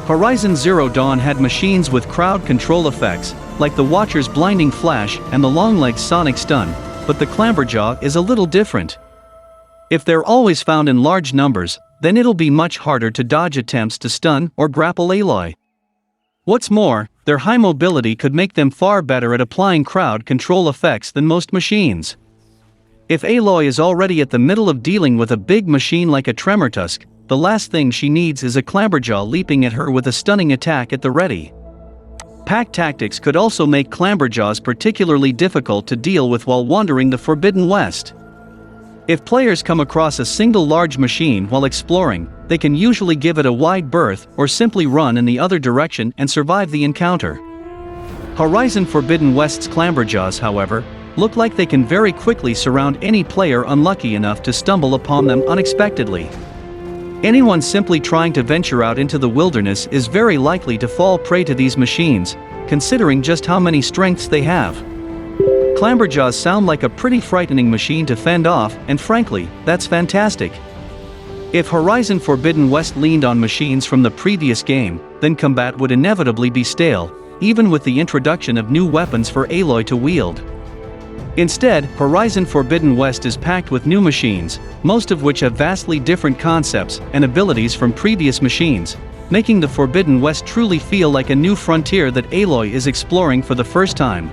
Horizon Zero Dawn had machines with crowd control effects, like the Watcher's blinding flash and the Longleg's sonic stun, but the Clamberjaw is a little different. If they're always found in large numbers, then it'll be much harder to dodge attempts to stun or grapple Aloy. What's more, their high mobility could make them far better at applying crowd control effects than most machines. If Aloy is already at the middle of dealing with a big machine like a Tremortusk, the last thing she needs is a Clamberjaw leaping at her with a stunning attack at the ready. Pack tactics could also make Clamberjaws particularly difficult to deal with while wandering the Forbidden West. If players come across a single large machine while exploring, they can usually give it a wide berth or simply run in the other direction and survive the encounter. Horizon Forbidden West's Clamberjaws, however, look like they can very quickly surround any player unlucky enough to stumble upon them unexpectedly. Anyone simply trying to venture out into the wilderness is very likely to fall prey to these machines, considering just how many strengths they have. Clamberjaws sound like a pretty frightening machine to fend off, and frankly, that's fantastic. If Horizon Forbidden West leaned on machines from the previous game, then combat would inevitably be stale, even with the introduction of new weapons for Aloy to wield. Instead, Horizon Forbidden West is packed with new machines, most of which have vastly different concepts and abilities from previous machines, making the Forbidden West truly feel like a new frontier that Aloy is exploring for the first time.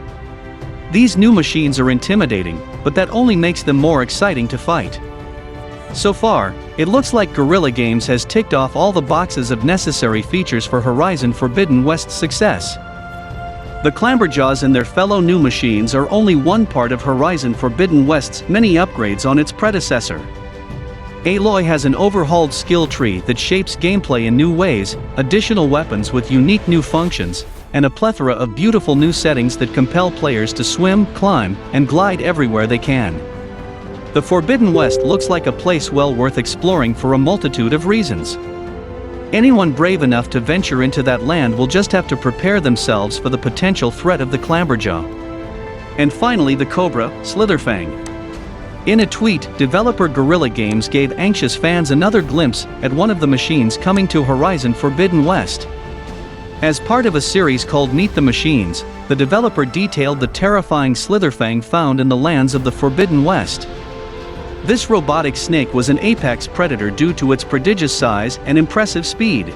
These new machines are intimidating, but that only makes them more exciting to fight. So far, it looks like Guerrilla Games has ticked off all the boxes of necessary features for Horizon Forbidden West's success. The Clamberjaws and their fellow new machines are only one part of Horizon Forbidden West's many upgrades on its predecessor. Aloy has an overhauled skill tree that shapes gameplay in new ways, additional weapons with unique new functions, and a plethora of beautiful new settings that compel players to swim, climb, and glide everywhere they can. The Forbidden West looks like a place well worth exploring for a multitude of reasons. Anyone brave enough to venture into that land will just have to prepare themselves for the potential threat of the Clamberjaw. And finally, the Cobra, Slitherfang. In a tweet, developer Guerrilla Games gave anxious fans another glimpse at one of the machines coming to Horizon Forbidden West. As part of a series called Meet the Machines, the developer detailed the terrifying Slitherfang found in the lands of the Forbidden West. This robotic snake was an apex predator due to its prodigious size and impressive speed.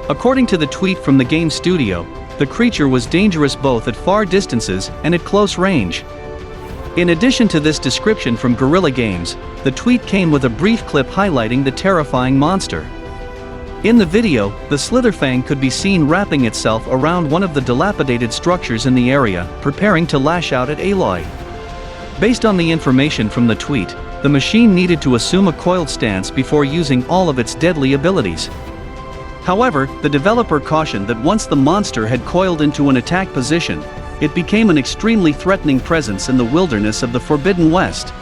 According to the tweet from the game studio, the creature was dangerous both at far distances and at close range. In addition to this description from Guerrilla Games, the tweet came with a brief clip highlighting the terrifying monster. In the video, the Slitherfang could be seen wrapping itself around one of the dilapidated structures in the area, preparing to lash out at Aloy. Based on the information from the tweet, the machine needed to assume a coiled stance before using all of its deadly abilities. However, the developer cautioned that once the monster had coiled into an attack position, it became an extremely threatening presence in the wilderness of the Forbidden West.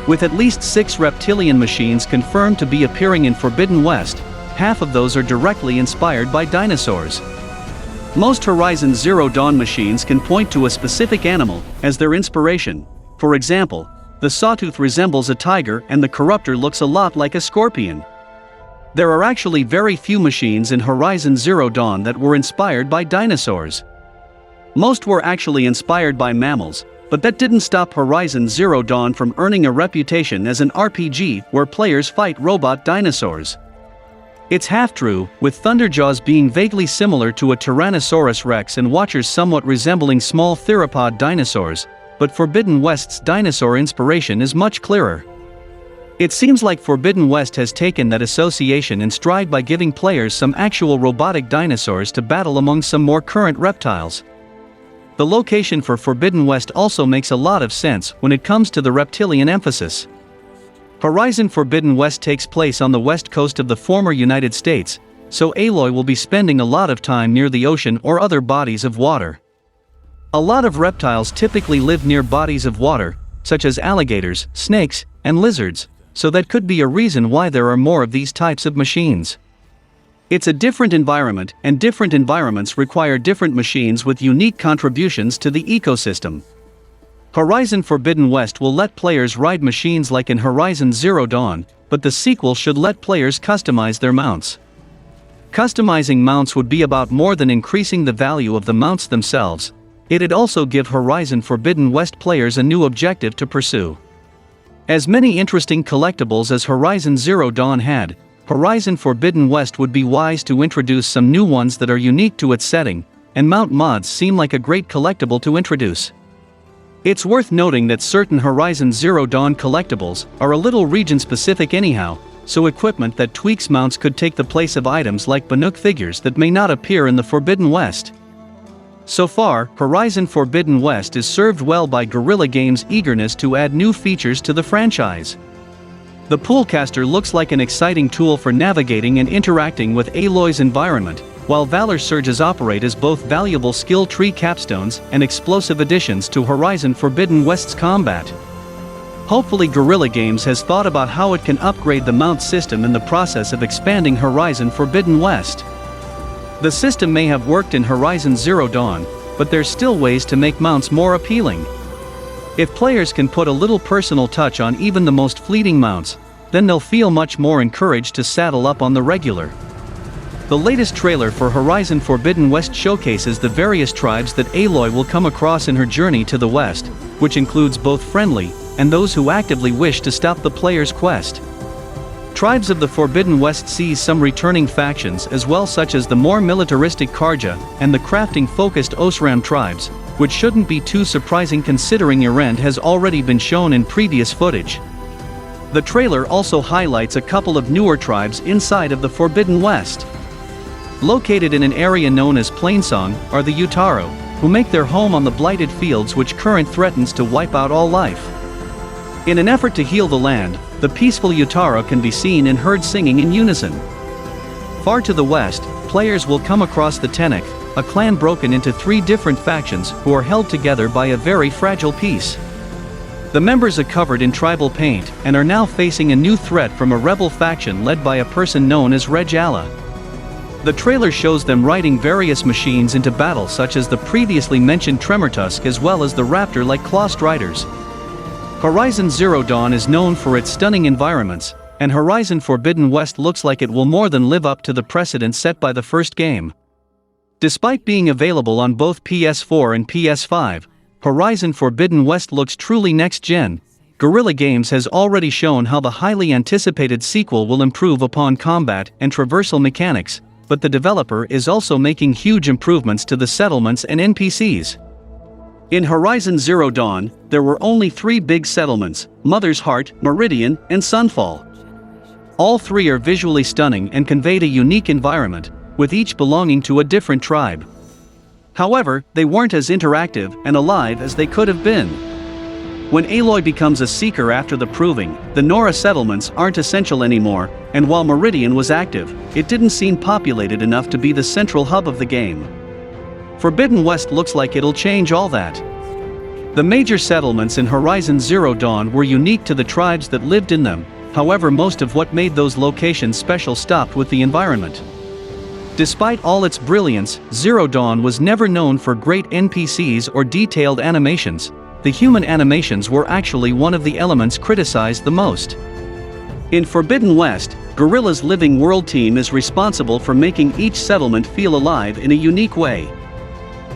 With at least 6 reptilian machines confirmed to be appearing in Forbidden West, half of those are directly inspired by dinosaurs. Most Horizon Zero Dawn machines can point to a specific animal as their inspiration. For example, the Sawtooth resembles a tiger and the Corruptor looks a lot like a scorpion. There are actually very few machines in Horizon Zero Dawn that were inspired by dinosaurs. Most were actually inspired by mammals, but that didn't stop Horizon Zero Dawn from earning a reputation as an RPG where players fight robot dinosaurs. It's half true, with Thunderjaws being vaguely similar to a Tyrannosaurus Rex and Watchers somewhat resembling small theropod dinosaurs, but Forbidden West's dinosaur inspiration is much clearer. It seems like Forbidden West has taken that association in stride by giving players some actual robotic dinosaurs to battle among some more current reptiles. The location for Forbidden West also makes a lot of sense when it comes to the reptilian emphasis. Horizon Forbidden West takes place on the west coast of the former United States, so Aloy will be spending a lot of time near the ocean or other bodies of water. A lot of reptiles typically live near bodies of water, such as alligators, snakes, and lizards, so that could be a reason why there are more of these types of machines. It's a different environment, and different environments require different machines with unique contributions to the ecosystem. Horizon Forbidden West will let players ride machines like in Horizon Zero Dawn, but the sequel should let players customize their mounts. Customizing mounts would be about more than increasing the value of the mounts themselves. It'd also give Horizon Forbidden West players a new objective to pursue. As many interesting collectibles as Horizon Zero Dawn had, Horizon Forbidden West would be wise to introduce some new ones that are unique to its setting, and mount mods seem like a great collectible to introduce. It's worth noting that certain Horizon Zero Dawn collectibles are a little region-specific anyhow, so equipment that tweaks mounts could take the place of items like Banuk figures that may not appear in the Forbidden West. So far, Horizon Forbidden West is served well by Guerrilla Games' eagerness to add new features to the franchise. The Poolcaster looks like an exciting tool for navigating and interacting with Aloy's environment, while Valor Surges operate as both valuable skill tree capstones and explosive additions to Horizon Forbidden West's combat. Hopefully Guerrilla Games has thought about how it can upgrade the mount system in the process of expanding Horizon Forbidden West. The system may have worked in Horizon Zero Dawn, but there's still ways to make mounts more appealing. If players can put a little personal touch on even the most fleeting mounts, then they'll feel much more encouraged to saddle up on the regular. The latest trailer for Horizon Forbidden West showcases the various tribes that Aloy will come across in her journey to the west, which includes both friendly and those who actively wish to stop the player's quest. Tribes of the Forbidden West sees some returning factions as well, such as the more militaristic Karja and the crafting-focused Osram tribes, which shouldn't be too surprising considering Erend has already been shown in previous footage. The trailer also highlights a couple of newer tribes inside of the Forbidden West. Located in an area known as Plainsong are the Utaro, who make their home on the blighted fields which current threatens to wipe out all life. In an effort to heal the land, the peaceful Utaro can be seen in herds singing in unison. Far to the west, players will come across the Tenach, a clan broken into 3 different factions who are held together by a very fragile peace. The members are covered in tribal paint and are now facing a new threat from a rebel faction led by a person known as Regala. The trailer shows them riding various machines into battle, such as the previously mentioned Tremortusk as well as the raptor-like claw striders. Horizon Zero Dawn is known for its stunning environments, and Horizon Forbidden West looks like it will more than live up to the precedent set by the first game. Despite being available on both PS4 and PS5, Horizon Forbidden West looks truly next-gen. Guerrilla Games has already shown how the highly anticipated sequel will improve upon combat and traversal mechanics, but the developer is also making huge improvements to the settlements and NPCs. In Horizon Zero Dawn, there were only 3 big settlements: Mother's Heart, Meridian, and Sunfall. All 3 are visually stunning and conveyed a unique environment, with each belonging to a different tribe. However, they weren't as interactive and alive as they could have been. When Aloy becomes a seeker after the Proving, the Nora settlements aren't essential anymore, and while Meridian was active, it didn't seem populated enough to be the central hub of the game. Forbidden West looks like it'll change all that. The major settlements in Horizon Zero Dawn were unique to the tribes that lived in them, however most of what made those locations special stopped with the environment. Despite all its brilliance, Zero Dawn was never known for great NPCs or detailed animations. The human animations were actually one of the elements criticized the most. In Forbidden West, Guerrilla's Living World team is responsible for making each settlement feel alive in a unique way.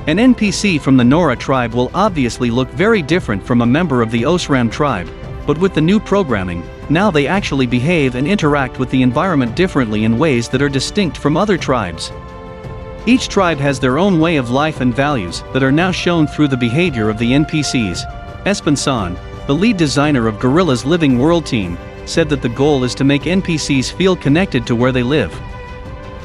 An NPC from the Nora tribe will obviously look very different from a member of the Osram tribe, but with the new programming, now they actually behave and interact with the environment differently in ways that are distinct from other tribes. Each tribe has their own way of life and values that are now shown through the behavior of the NPCs. Espen San, the lead designer of Guerrilla's Living World team, said that the goal is to make NPCs feel connected to where they live.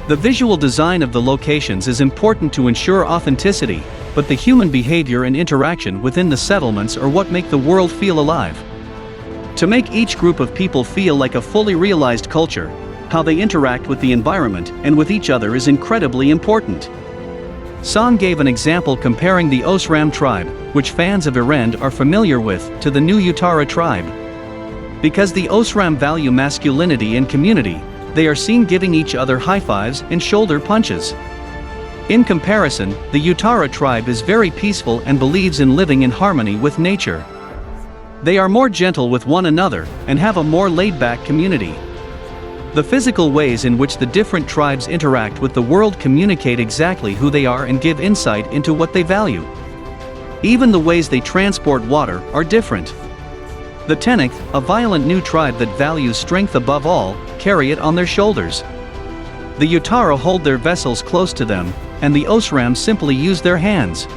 The visual design of the locations is important to ensure authenticity, but the human behavior and interaction within the settlements are what make the world feel alive. To make each group of people feel like a fully realized culture, how they interact with the environment and with each other is incredibly important. San gave an example comparing the Osram tribe, which fans of Erend are familiar with, to the new Utara tribe. Because the Osram value masculinity and community, they are seen giving each other high fives and shoulder punches. In comparison, the Utara tribe is very peaceful and believes in living in harmony with nature. They are more gentle with one another and have a more laid-back community. The physical ways in which the different tribes interact with the world communicate exactly who they are and give insight into what they value. Even the ways they transport water are different. The Tenach, a violent new tribe that values strength above all, carry it on their shoulders. The Utara hold their vessels close to them, and the Osram simply use their hands.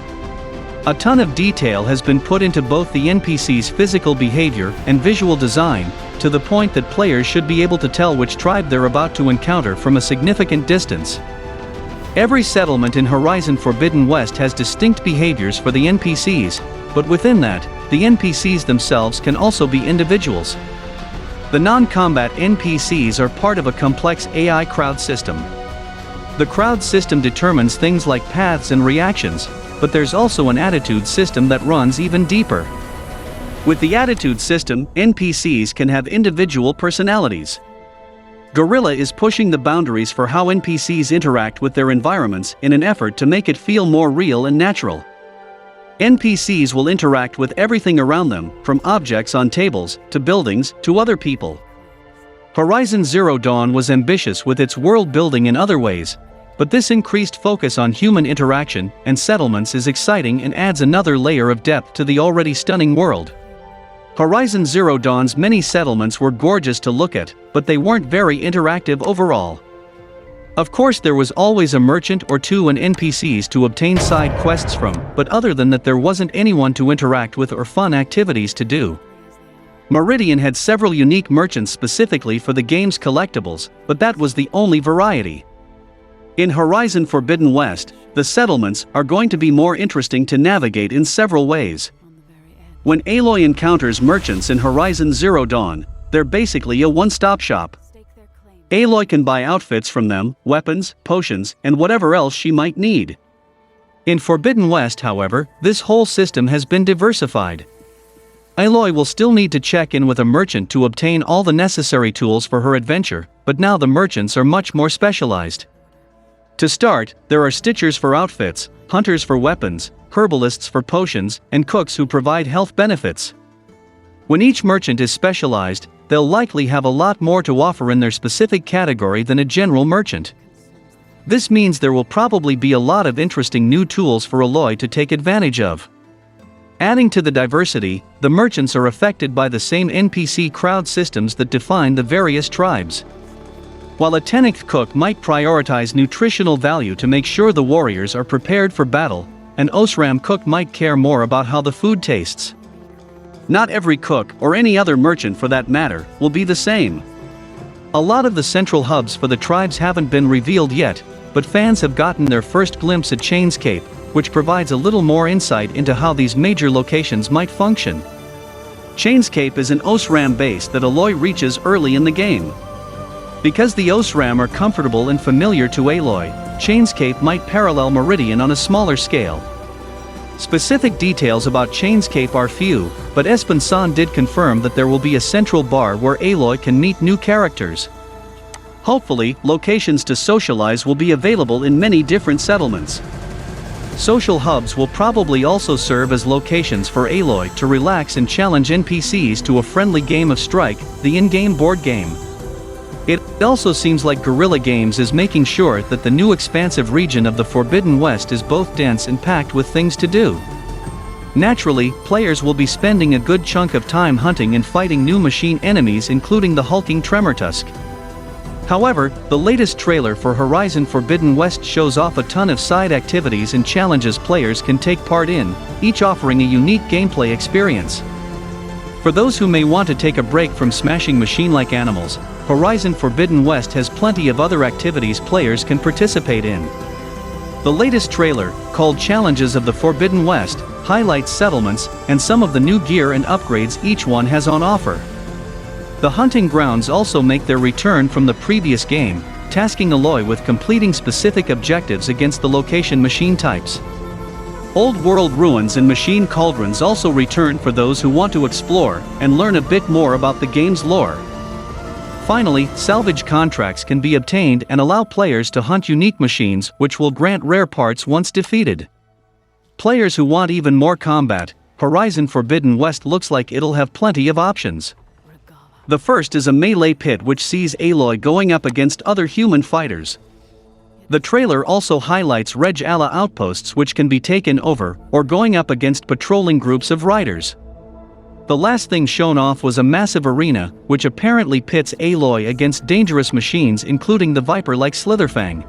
A ton of detail has been put into both the NPC's physical behavior and visual design, to the point that players should be able to tell which tribe they're about to encounter from a significant distance. Every settlement in Horizon Forbidden West has distinct behaviors for the NPCs, but within that, the NPCs themselves can also be individuals. The non-combat NPCs are part of a complex AI crowd system. The crowd system determines things like paths and reactions, but there's also an attitude system that runs even deeper. With the attitude system, NPCs can have individual personalities. Guerrilla is pushing the boundaries for how NPCs interact with their environments in an effort to make it feel more real and natural. NPCs will interact with everything around them, from objects on tables, to buildings, to other people. Horizon Zero Dawn was ambitious with its world building in other ways, but this increased focus on human interaction and settlements is exciting and adds another layer of depth to the already stunning world. Horizon Zero Dawn's many settlements were gorgeous to look at, but they weren't very interactive overall. Of course, there was always a merchant or two and NPCs to obtain side quests from, but other than that there wasn't anyone to interact with or fun activities to do. Meridian had several unique merchants specifically for the game's collectibles, but that was the only variety. In Horizon Forbidden West, the settlements are going to be more interesting to navigate in several ways. When Aloy encounters merchants in Horizon Zero Dawn, they're basically a one-stop shop. Aloy can buy outfits from them, weapons, potions, and whatever else she might need. In Forbidden West, however, this whole system has been diversified. Aloy will still need to check in with a merchant to obtain all the necessary tools for her adventure, but now the merchants are much more specialized. To start, there are stitchers for outfits, hunters for weapons, herbalists for potions, and cooks who provide health benefits. When each merchant is specialized, they'll likely have a lot more to offer in their specific category than a general merchant. This means there will probably be a lot of interesting new tools for Aloy to take advantage of. Adding to the diversity, the merchants are affected by the same NPC crowd systems that define the various tribes. While a Tenakth cook might prioritize nutritional value to make sure the warriors are prepared for battle, an Osram cook might care more about how the food tastes. Not every cook, or any other merchant for that matter, will be the same. A lot of the central hubs for the tribes haven't been revealed yet, but fans have gotten their first glimpse at Chainscape, which provides a little more insight into how these major locations might function. Chainscape is an Osram base that Aloy reaches early in the game. Because the Osram are comfortable and familiar to Aloy, Chainscape might parallel Meridian on a smaller scale. Specific details about Chainscape are few, but Espenson did confirm that there will be a central bar where Aloy can meet new characters. Hopefully, locations to socialize will be available in many different settlements. Social hubs will probably also serve as locations for Aloy to relax and challenge NPCs to a friendly game of Strike, the in-game board game. It also seems like Guerrilla Games is making sure that the new expansive region of the Forbidden West is both dense and packed with things to do. Naturally, players will be spending a good chunk of time hunting and fighting new machine enemies, including the hulking Tremortusk. However, the latest trailer for Horizon Forbidden West shows off a ton of side activities and challenges players can take part in, each offering a unique gameplay experience. For those who may want to take a break from smashing machine-like animals, Horizon Forbidden West has plenty of other activities players can participate in. The latest trailer, called Challenges of the Forbidden West, highlights settlements and some of the new gear and upgrades each one has on offer. The hunting grounds also make their return from the previous game, tasking Aloy with completing specific objectives against the location machine types. Old World ruins and machine cauldrons also return for those who want to explore and learn a bit more about the game's lore. Finally, salvage contracts can be obtained and allow players to hunt unique machines which will grant rare parts once defeated. Players who want even more combat, Horizon Forbidden West looks like it'll have plenty of options. The first is a melee pit which sees Aloy going up against other human fighters. The trailer also highlights Reg Ala outposts which can be taken over, or going up against patrolling groups of riders. The last thing shown off was a massive arena, which apparently pits Aloy against dangerous machines including the Viper-like Slitherfang.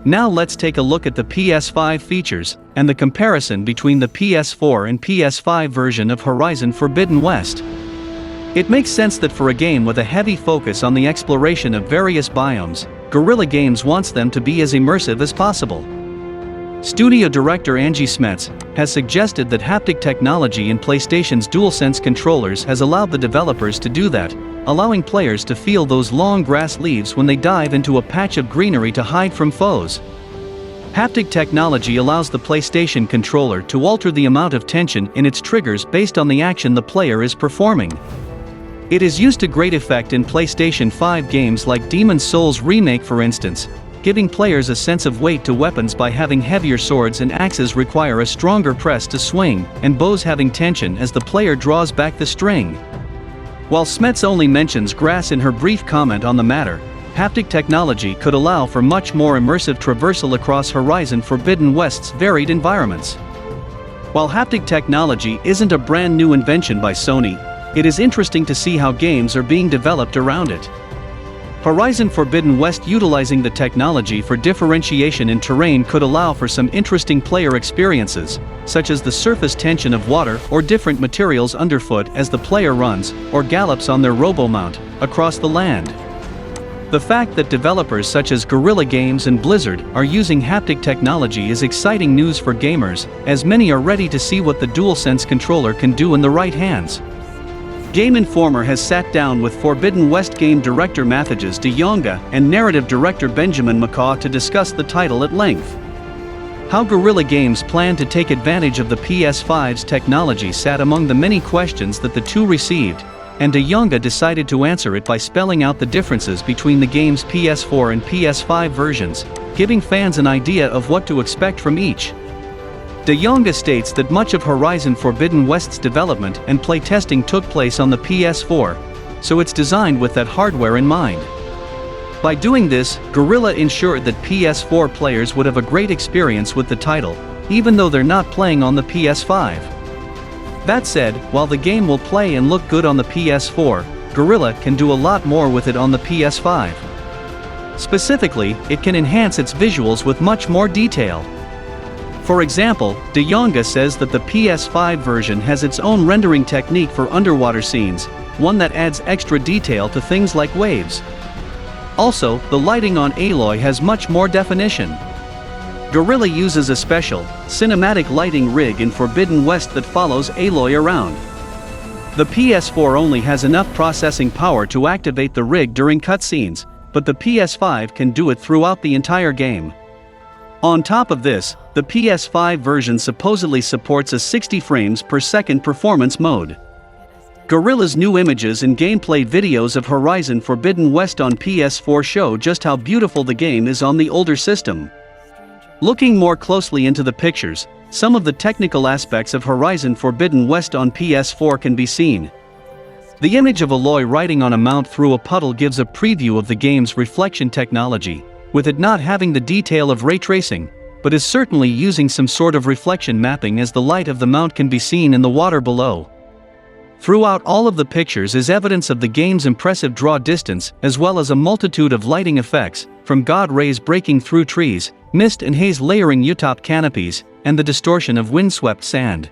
Now let's take a look at the PS5 features, and the comparison between the PS4 and PS5 version of Horizon Forbidden West. It makes sense that for a game with a heavy focus on the exploration of various biomes, Guerrilla Games wants them to be as immersive as possible. Studio director Angie Smets has suggested that haptic technology in PlayStation's DualSense controllers has allowed the developers to do that, allowing players to feel those long grass leaves when they dive into a patch of greenery to hide from foes. Haptic technology allows the PlayStation controller to alter the amount of tension in its triggers based on the action the player is performing. It is used to great effect in PlayStation 5 games like Demon's Souls Remake, for instance, giving players a sense of weight to weapons by having heavier swords and axes require a stronger press to swing, and bows having tension as the player draws back the string. While Smets only mentions grass in her brief comment on the matter, haptic technology could allow for much more immersive traversal across Horizon Forbidden West's varied environments. While haptic technology isn't a brand new invention by Sony, it is interesting to see how games are being developed around it. Horizon Forbidden West utilizing the technology for differentiation in terrain could allow for some interesting player experiences, such as the surface tension of water or different materials underfoot as the player runs or gallops on their robo-mount across the land. The fact that developers such as Guerrilla Games and Blizzard are using haptic technology is exciting news for gamers, as many are ready to see what the DualSense controller can do in the right hands. Game Informer has sat down with Forbidden West game director Matthews de Jonge and narrative director Benjamin McCaw to discuss the title at length. How Guerrilla Games plan to take advantage of the PS5's technology sat among the many questions that the two received, and de Jonge decided to answer it by spelling out the differences between the game's PS4 and PS5 versions, giving fans an idea of what to expect from each. De Jonge states that much of Horizon Forbidden West's development and playtesting took place on the PS4, so it's designed with that hardware in mind. By doing this, Guerrilla ensured that PS4 players would have a great experience with the title, even though they're not playing on the PS5. That said, while the game will play and look good on the PS4, Guerrilla can do a lot more with it on the PS5. Specifically, it can enhance its visuals with much more detail. For example, de Jonge says that the PS5 version has its own rendering technique for underwater scenes, one that adds extra detail to things like waves. Also, the lighting on Aloy has much more definition. Guerrilla uses a special, cinematic lighting rig in Forbidden West that follows Aloy around. The PS4 only has enough processing power to activate the rig during cutscenes, but the PS5 can do it throughout the entire game. On top of this, the PS5 version supposedly supports a 60 frames per second performance mode. Guerrilla's new images and gameplay videos of Horizon Forbidden West on PS4 show just how beautiful the game is on the older system. Looking more closely into the pictures, some of the technical aspects of Horizon Forbidden West on PS4 can be seen. The image of Aloy riding on a mount through a puddle gives a preview of the game's reflection technology, with it not having the detail of ray tracing, but is certainly using some sort of reflection mapping as the light of the mount can be seen in the water below. Throughout all of the pictures is evidence of the game's impressive draw distance as well as a multitude of lighting effects, from God rays breaking through trees, mist and haze layering atop canopies, and the distortion of windswept sand.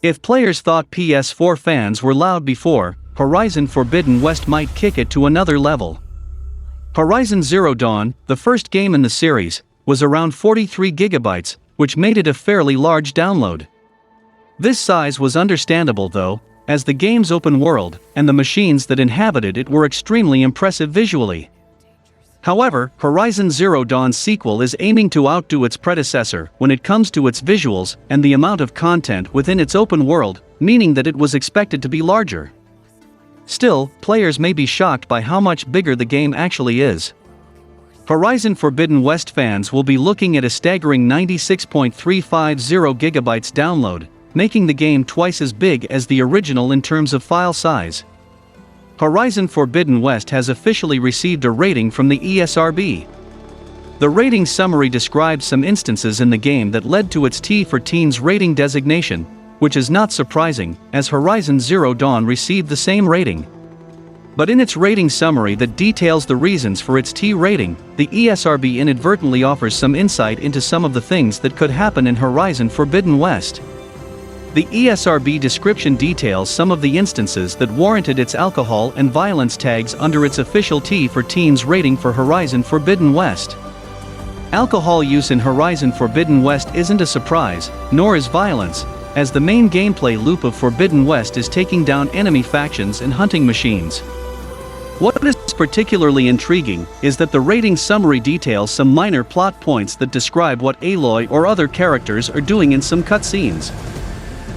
If players thought PS4 fans were loud before, Horizon Forbidden West might kick it to another level. Horizon Zero Dawn, the first game in the series, was around 43 gigabytes, which made it a fairly large download. This size was understandable though, as the game's open world and the machines that inhabited it were extremely impressive visually. However, Horizon Zero Dawn's sequel is aiming to outdo its predecessor when it comes to its visuals and the amount of content within its open world, meaning that it was expected to be larger. Still, players may be shocked by how much bigger the game actually is. Horizon Forbidden West fans will be looking at a staggering 96.350 gigabytes download, making the game twice as big as the original in terms of file size. Horizon Forbidden West has officially received a rating from the ESRB. The rating summary describes some instances in the game that led to its T for Teens rating designation, which is not surprising, as Horizon Zero Dawn received the same rating. But in its rating summary that details the reasons for its T rating, the ESRB inadvertently offers some insight into some of the things that could happen in Horizon Forbidden West. The ESRB description details some of the instances that warranted its alcohol and violence tags under its official T for Teens rating for Horizon Forbidden West. Alcohol use in Horizon Forbidden West isn't a surprise, nor is violence, as the main gameplay loop of Forbidden West is taking down enemy factions and hunting machines. What is particularly intriguing is that the rating summary details some minor plot points that describe what Aloy or other characters are doing in some cutscenes.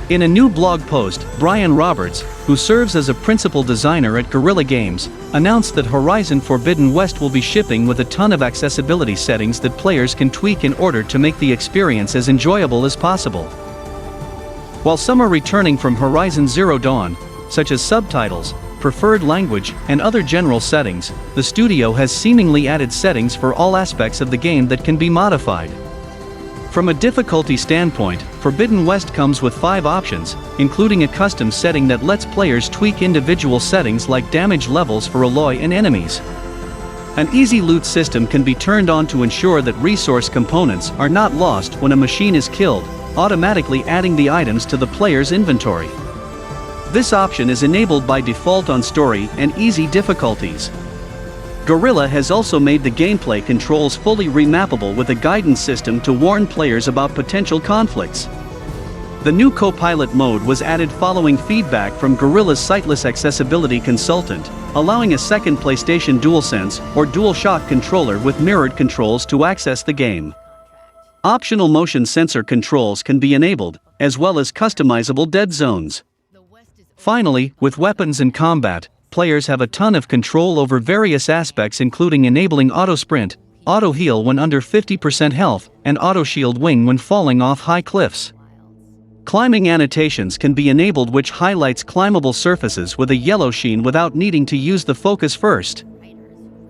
In a new blog post, Brian Roberts, who serves as a principal designer at Guerrilla Games, announced that Horizon Forbidden West will be shipping with a ton of accessibility settings that players can tweak in order to make the experience as enjoyable as possible. While some are returning from Horizon Zero Dawn, such as subtitles, preferred language, and other general settings, the studio has seemingly added settings for all aspects of the game that can be modified. From a difficulty standpoint, Forbidden West comes with 5 options, including a custom setting that lets players tweak individual settings like damage levels for Aloy and enemies. An easy loot system can be turned on to ensure that resource components are not lost when a machine is killed, automatically adding the items to the player's inventory. This option is enabled by default on story and easy difficulties. Guerrilla has also made the gameplay controls fully remappable with a guidance system to warn players about potential conflicts. The new co-pilot mode was added following feedback from Guerrilla's sightless accessibility consultant, allowing a second PlayStation DualSense or DualShock controller with mirrored controls to access the game. Optional motion sensor controls can be enabled, as well as customizable dead zones. Finally, with weapons and combat, players have a ton of control over various aspects, including enabling auto-sprint, auto-heal when under 50% health, and auto-shield wing when falling off high cliffs. Climbing annotations can be enabled, which highlights climbable surfaces with a yellow sheen without needing to use the focus first.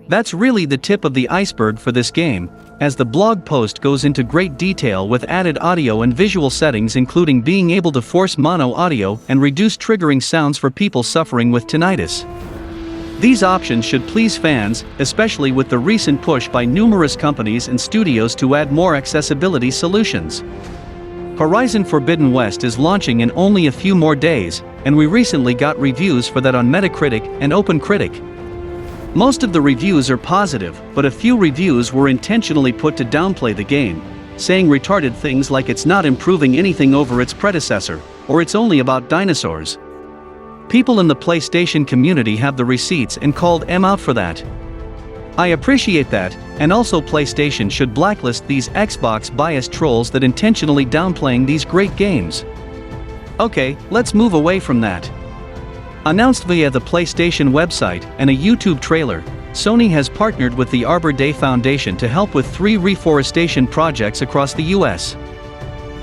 That's really the tip of the iceberg for this game, as the blog post goes into great detail with added audio and visual settings, including being able to force mono audio and reduce triggering sounds for people suffering with tinnitus. These options should please fans, especially with the recent push by numerous companies and studios to add more accessibility solutions. Horizon Forbidden West is launching in only a few more days, and we recently got reviews for that on Metacritic and OpenCritic. Most of the reviews are positive, but a few reviews were intentionally put to downplay the game, saying retarded things like it's not improving anything over its predecessor, or it's only about dinosaurs. People in the PlayStation community have the receipts and called M out for that. I appreciate that, and also PlayStation should blacklist these Xbox-biased trolls that intentionally downplaying these great games. Okay, let's move away from that. Announced via the PlayStation website and a YouTube trailer, Sony has partnered with the Arbor Day Foundation to help with 3 reforestation projects across the US.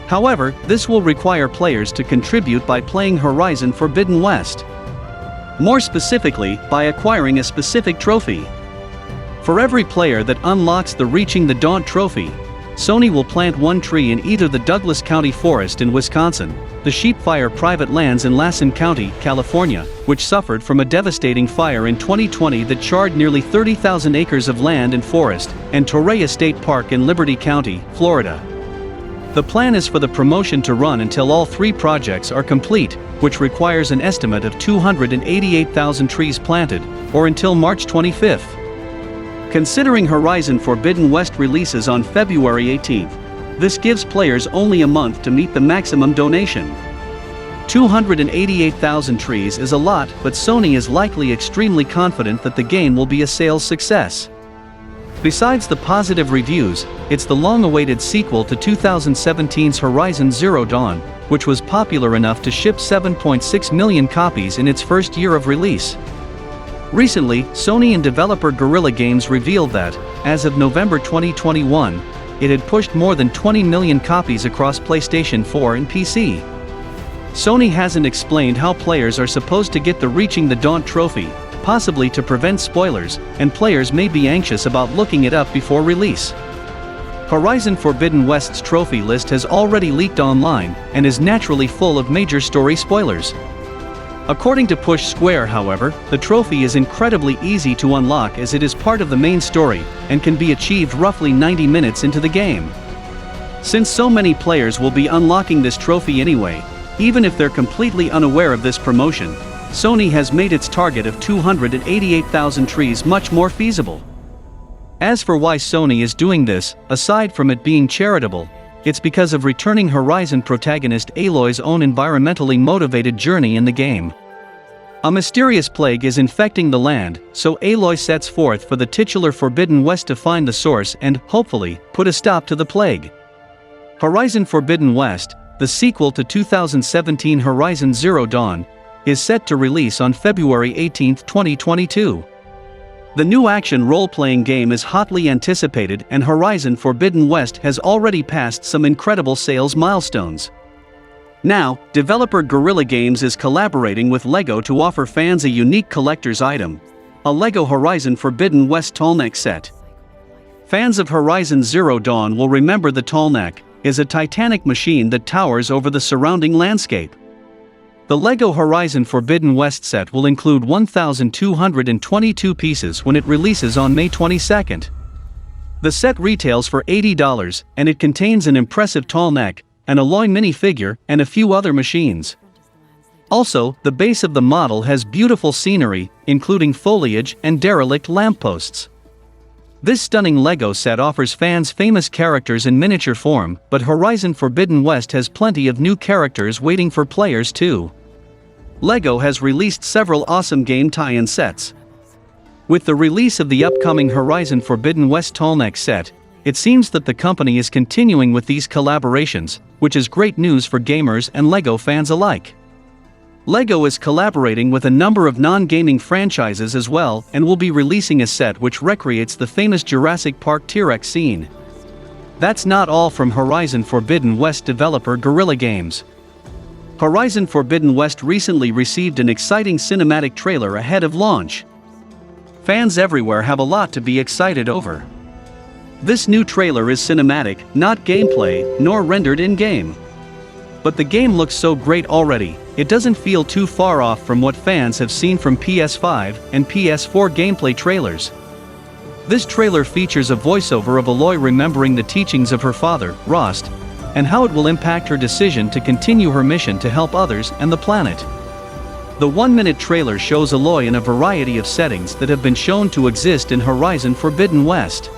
However, this will require players to contribute by playing Horizon Forbidden West. More specifically, by acquiring a specific trophy. For every player that unlocks the Reaching the Dawn trophy, Sony will plant 1 tree in either the Douglas County Forest in Wisconsin, the Sheepfire private lands in Lassen County, California, which suffered from a devastating fire in 2020 that charred nearly 30,000 acres of land and forest, and Torrey State Park in Liberty County, Florida. The plan is for the promotion to run until all 3 projects are complete, which requires an estimate of 288,000 trees planted, or until March 25th. Considering Horizon Forbidden West releases on February 18th, this gives players only a month to meet the maximum donation. 288,000 trees is a lot, but Sony is likely extremely confident that the game will be a sales success. Besides the positive reviews, it's the long-awaited sequel to 2017's Horizon Zero Dawn, which was popular enough to ship 7.6 million copies in its first year of release. Recently, Sony and developer Guerrilla Games revealed that, as of November 2021, it had pushed more than 20 million copies across PlayStation 4 and PC. Sony hasn't explained how players are supposed to get the Reaching the Dawn trophy, possibly to prevent spoilers, and players may be anxious about looking it up before release. Horizon Forbidden West's trophy list has already leaked online, and is naturally full of major story spoilers. According to Push Square, however, the trophy is incredibly easy to unlock as it is part of the main story, and can be achieved roughly 90 minutes into the game. Since so many players will be unlocking this trophy anyway, even if they're completely unaware of this promotion, Sony has made its target of 288,000 trees much more feasible. As for why Sony is doing this, aside from it being charitable, it's because of returning Horizon protagonist Aloy's own environmentally motivated journey in the game. A mysterious plague is infecting the land, so Aloy sets forth for the titular Forbidden West to find the source and, hopefully, put a stop to the plague. Horizon Forbidden West, the sequel to 2017 Horizon Zero Dawn, is set to release on February 18, 2022. The new action role-playing game is hotly anticipated, and Horizon Forbidden West has already passed some incredible sales milestones. Now, developer Guerrilla Games is collaborating with LEGO to offer fans a unique collector's item, a LEGO Horizon Forbidden West Tallneck set. Fans of Horizon Zero Dawn will remember the Tallneck, is a titanic machine that towers over the surrounding landscape. The LEGO Horizon Forbidden West set will include 1,222 pieces when it releases on May 22nd. The set retails for $80, and it contains an impressive tall neck, an Aloy minifigure, and a few other machines. Also, the base of the model has beautiful scenery, including foliage and derelict lampposts. This stunning LEGO set offers fans famous characters in miniature form, but Horizon Forbidden West has plenty of new characters waiting for players too. LEGO has released several awesome game tie-in sets. With the release of the upcoming Horizon Forbidden West Tallneck set, it seems that the company is continuing with these collaborations, which is great news for gamers and LEGO fans alike. LEGO is collaborating with a number of non-gaming franchises as well and will be releasing a set which recreates the famous Jurassic Park T-Rex scene. That's not all from Horizon Forbidden West developer Guerrilla Games. Horizon Forbidden West recently received an exciting cinematic trailer ahead of launch. Fans everywhere have a lot to be excited over. This new trailer is cinematic, not gameplay, nor rendered in-game. But the game looks so great already, it doesn't feel too far off from what fans have seen from PS5 and PS4 gameplay trailers. This trailer features a voiceover of Aloy remembering the teachings of her father, Rost, and how it will impact her decision to continue her mission to help others and the planet. The 1-minute trailer shows Aloy in a variety of settings that have been shown to exist in Horizon Forbidden West.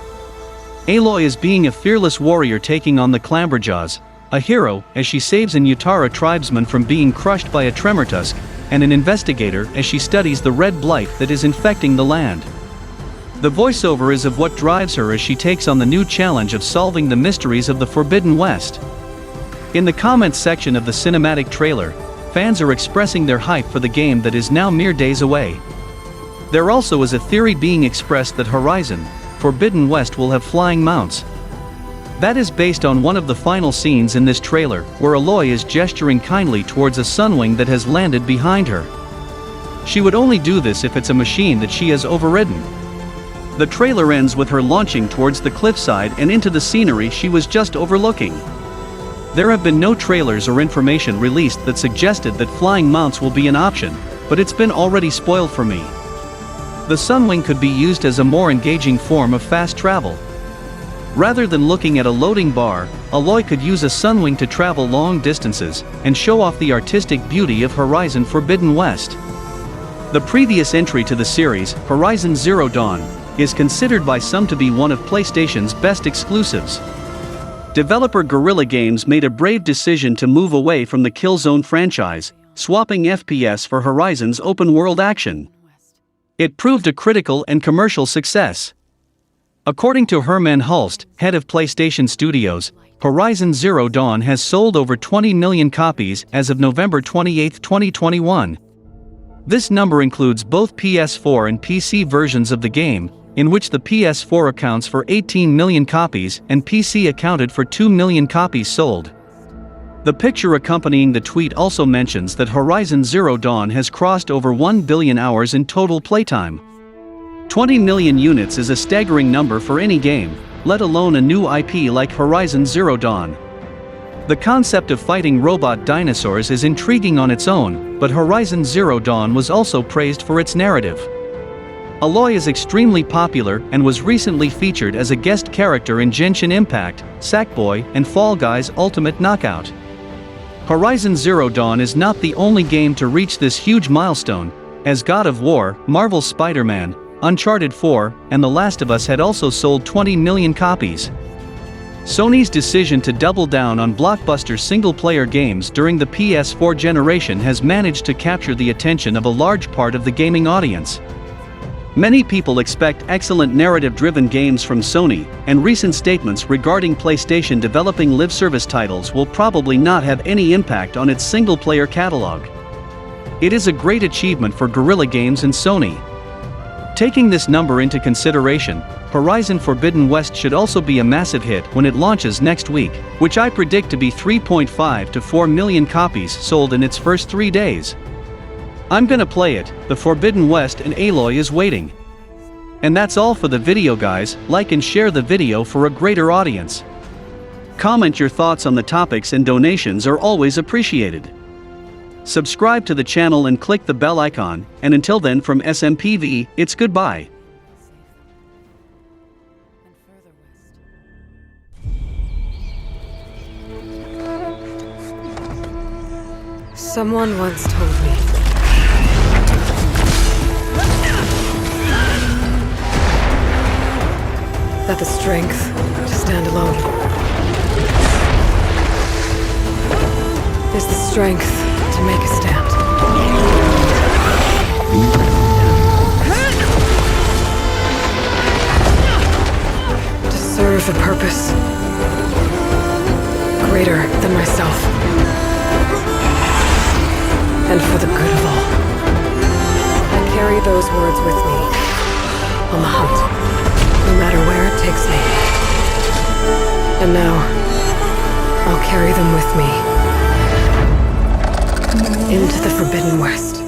Aloy is being a fearless warrior taking on the Clamberjaws, a hero as she saves an Utara tribesman from being crushed by a Tremortusk, and an investigator as she studies the red blight that is infecting the land. The voiceover is of what drives her as she takes on the new challenge of solving the mysteries of the Forbidden West. In the comments section of the cinematic trailer, fans are expressing their hype for the game that is now mere days away. There also is a theory being expressed that Horizon Forbidden West will have flying mounts. That is based on one of the final scenes in this trailer, where Aloy is gesturing kindly towards a sunwing that has landed behind her. She would only do this if it's a machine that she has overridden. The trailer ends with her launching towards the cliffside and into the scenery she was just overlooking. There have been no trailers or information released that suggested that flying mounts will be an option, but it's been already spoiled for me. The sunwing could be used as a more engaging form of fast travel. Rather than looking at a loading bar, Aloy could use a sunwing to travel long distances and show off the artistic beauty of Horizon Forbidden West. The previous entry to the series, Horizon Zero Dawn, is considered by some to be one of PlayStation's best exclusives. Developer Guerrilla Games made a brave decision to move away from the Killzone franchise, swapping FPS for Horizon's open-world action. It proved a critical and commercial success. According to Herman Hulst, head of PlayStation Studios, Horizon Zero Dawn has sold over 20 million copies as of November 28, 2021. This number includes both PS4 and PC versions of the game, in which the PS4 accounts for 18 million copies and PC accounted for 2 million copies sold. The picture accompanying the tweet also mentions that Horizon Zero Dawn has crossed over 1 billion hours in total playtime. 20 million units is a staggering number for any game, let alone a new IP like Horizon Zero Dawn. The concept of fighting robot dinosaurs is intriguing on its own, but Horizon Zero Dawn was also praised for its narrative. Aloy is extremely popular and was recently featured as a guest character in Genshin Impact, Sackboy, and Fall Guys Ultimate Knockout. Horizon Zero Dawn is not the only game to reach this huge milestone, as God of War, Marvel's Spider-Man, Uncharted 4, and The Last of Us had also sold 20 million copies. Sony's decision to double down on blockbuster single-player games during the PS4 generation has managed to capture the attention of a large part of the gaming audience. Many people expect excellent narrative-driven games from Sony, and recent statements regarding PlayStation developing live service titles will probably not have any impact on its single-player catalog. It is a great achievement for Guerrilla Games and Sony. Taking this number into consideration, Horizon Forbidden West should also be a massive hit when it launches next week, which I predict to be 3.5 to 4 million copies sold in its first 3 days. I'm gonna play it, the Forbidden West, and Aloy is waiting. And that's all for the video, guys. Like and share the video for a greater audience. Comment your thoughts on the topics, and donations are always appreciated. Subscribe to the channel and click the bell icon, and until then, from SMPV, it's goodbye. Someone once told me that the strength to stand alone is the strength to make a stand. To serve a purpose greater than myself, and for the good of all. I carry those words with me on the hunt, no matter where it takes me. And now, I'll carry them with me into the Forbidden West.